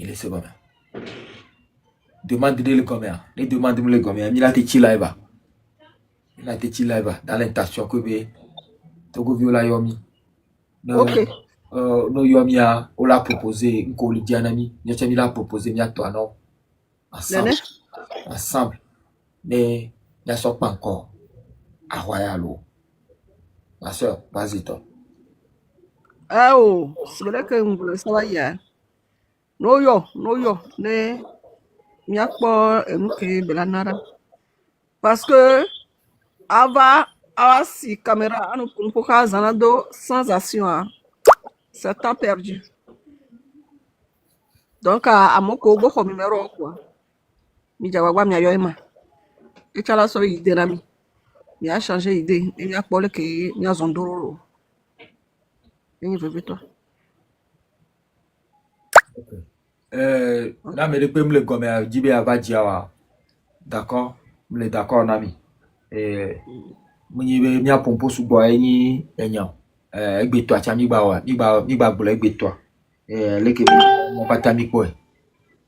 Il est second. Demande-le le commerce. Ne demande-le le commerce. Il a été chilaiba. Il a été chilaiba. Dans l'intention que be. Togo viola yomi. Ok. No yomi a. On l'a proposé. Nko li dianami. Nyocha mi l'a proposé. Mi a toi non. Ensemble. Nene? Ensemble. Ne. N'y a pas encore. À Royalo. Ma soeur, vas-y toi. Ah oh, c'est vrai que vous voulez savoir hier. No yo, ne miakpo emuke belanara. Parce que ava si caméra anu pour zanado sans action, c'est temps perdu. Donc à moko go ko numéro quoi. Mi jawagwa mi ayoima. Et chala so idée nami. Mi a changé idée, et mi a pole que mi a zondoro. Et veut toi. Là, mais depuis me le gomme à Djibé Abadjiawa. D'accord? Me le d'accord, nami. Mwenye mi a pompo sou boy ni enyan. Egbe toi tia mi ba bula egbe toi. Leke mon pata mi boy.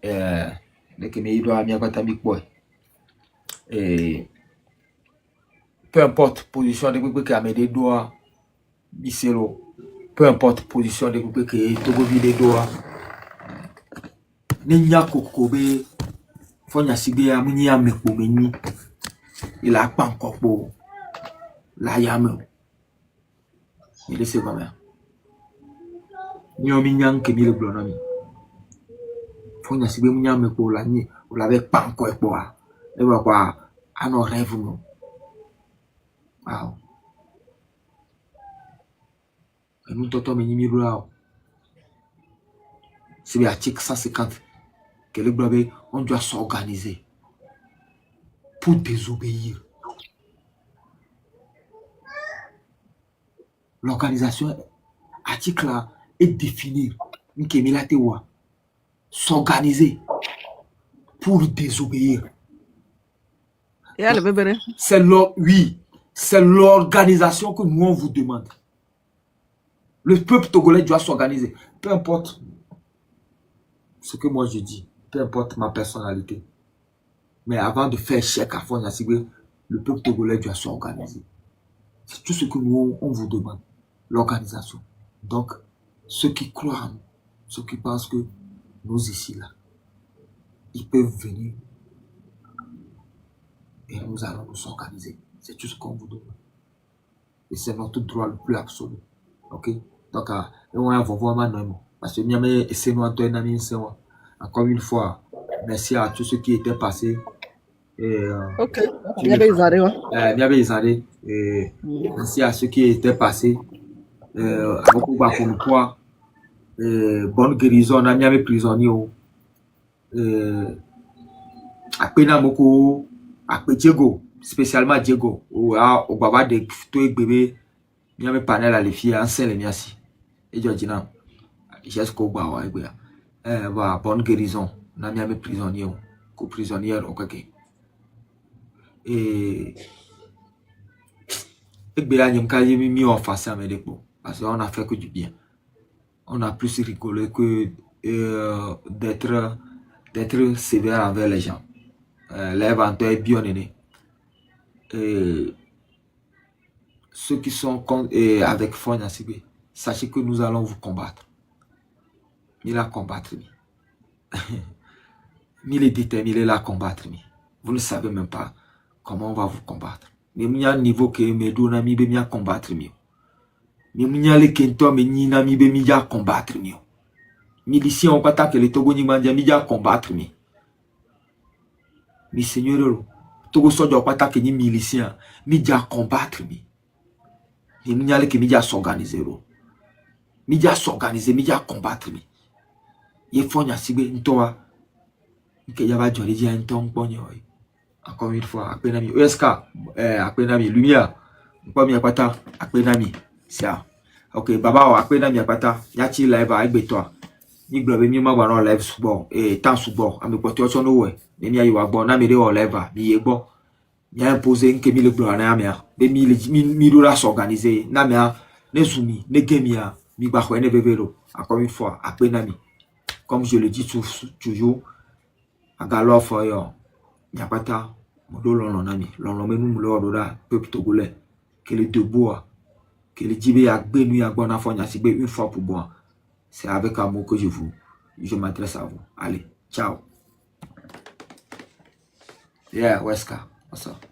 Leke mi doit mi pata mi boy. Peu importe position de groupe que Amédée doit Biselo. Peu importe position de groupe que Togo vide doit. Nenya kokobe fonya sibe ya muni ya mekpo meni. Il a pas encore pour la yame. Il est c'est comme ça. Nyomi nyang ke mi le blonami. Fonya sibe muni ya mekpo la ni, on l'avait pas encore pour. Et voilà quoi, à nos rêves nous. Wow. Et nous toto meni mi bla. C'est l'article 150 que le blabé, on doit s'organiser pour désobéir. L'organisation, article là, est définir. S'organiser pour désobéir. C'est l'organisation que nous on vous demande. Le peuple togolais doit s'organiser. Peu importe ce que moi je dis, peu importe ma personnalité. Mais avant de faire chèque à Fonya Sigbe, le peuple togolais doit s'organiser. C'est tout ce que nous on vous demande. L'organisation. Donc, ceux qui croient en nous, ceux qui pensent que nous ici là, ils peuvent venir et nous allons nous organiser. C'est tout ce qu'on vous demande. Et c'est notre droit le plus absolu. Ok? Donc, on va voir maintenant. Parce que c'est nous encore une fois, merci à tous ceux qui étaient passés. Ok. Merci à ceux qui étaient passés. Bonne guérison, on a mis mes prisonniers. Après Diego, spécialement Diego, au baba de tout bébé, il y a mes panels à les filles, en scène, merci. Et Georgina, j'ai ce qu'on va voir, bonne guérison. N'a mis prisonnier, co-prisonnière, ok. Et bien, il y a mis en face à mes dépôts. Parce qu'on a fait que du bien. On a plus rigolé que d'être sévère envers les gens. L'inventeur est bien né. Ceux qui sont avec Fonya Sibé, sachez que nous allons vous combattre. Il a combattre. Il est déterminé à combattre. Vous ne savez même pas comment on va vous combattre. Mais il y a un niveau que me donne mi be combattre. Mais il y a les kento me ni na mi be mi combattre. Milicien on pas que les Togo ni mandia mi combattre. Mi seigneur Togo soja pas que ni milicien mi combattre. Mais il y a les que mi s'organiser. Mi s'organiser, mi combattre. Il faut y asibe ntoa que y va joli dia nton ponyo. Encore une fois, apenami oska apenami lumière. Pas mi apata apenami. Ça. OK, baba apenami apata. Yati live avec toi. Ni globe mi ma gwa live subo temps subo ami poto so no we. Ni ayi wa gbo na mi de o live mi yegbo. Mi a imposé nke mi le gloire na amia. Be mi do la s'organiser. Na mi a ne sumi, ne gemia, mi ba ko ne bebero. Encore une fois, apenami. Comme je le dis toujours, à galop foyo, nyapata, modo l'onami, l'onami nous l'ordora, peuple togolais, que les deux bois, que les djibé à gbenu à bona fonya sibé une fois pour boire. C'est avec amour que je m'adresse à vous. Allez, ciao. Yeah, Weska, what's up?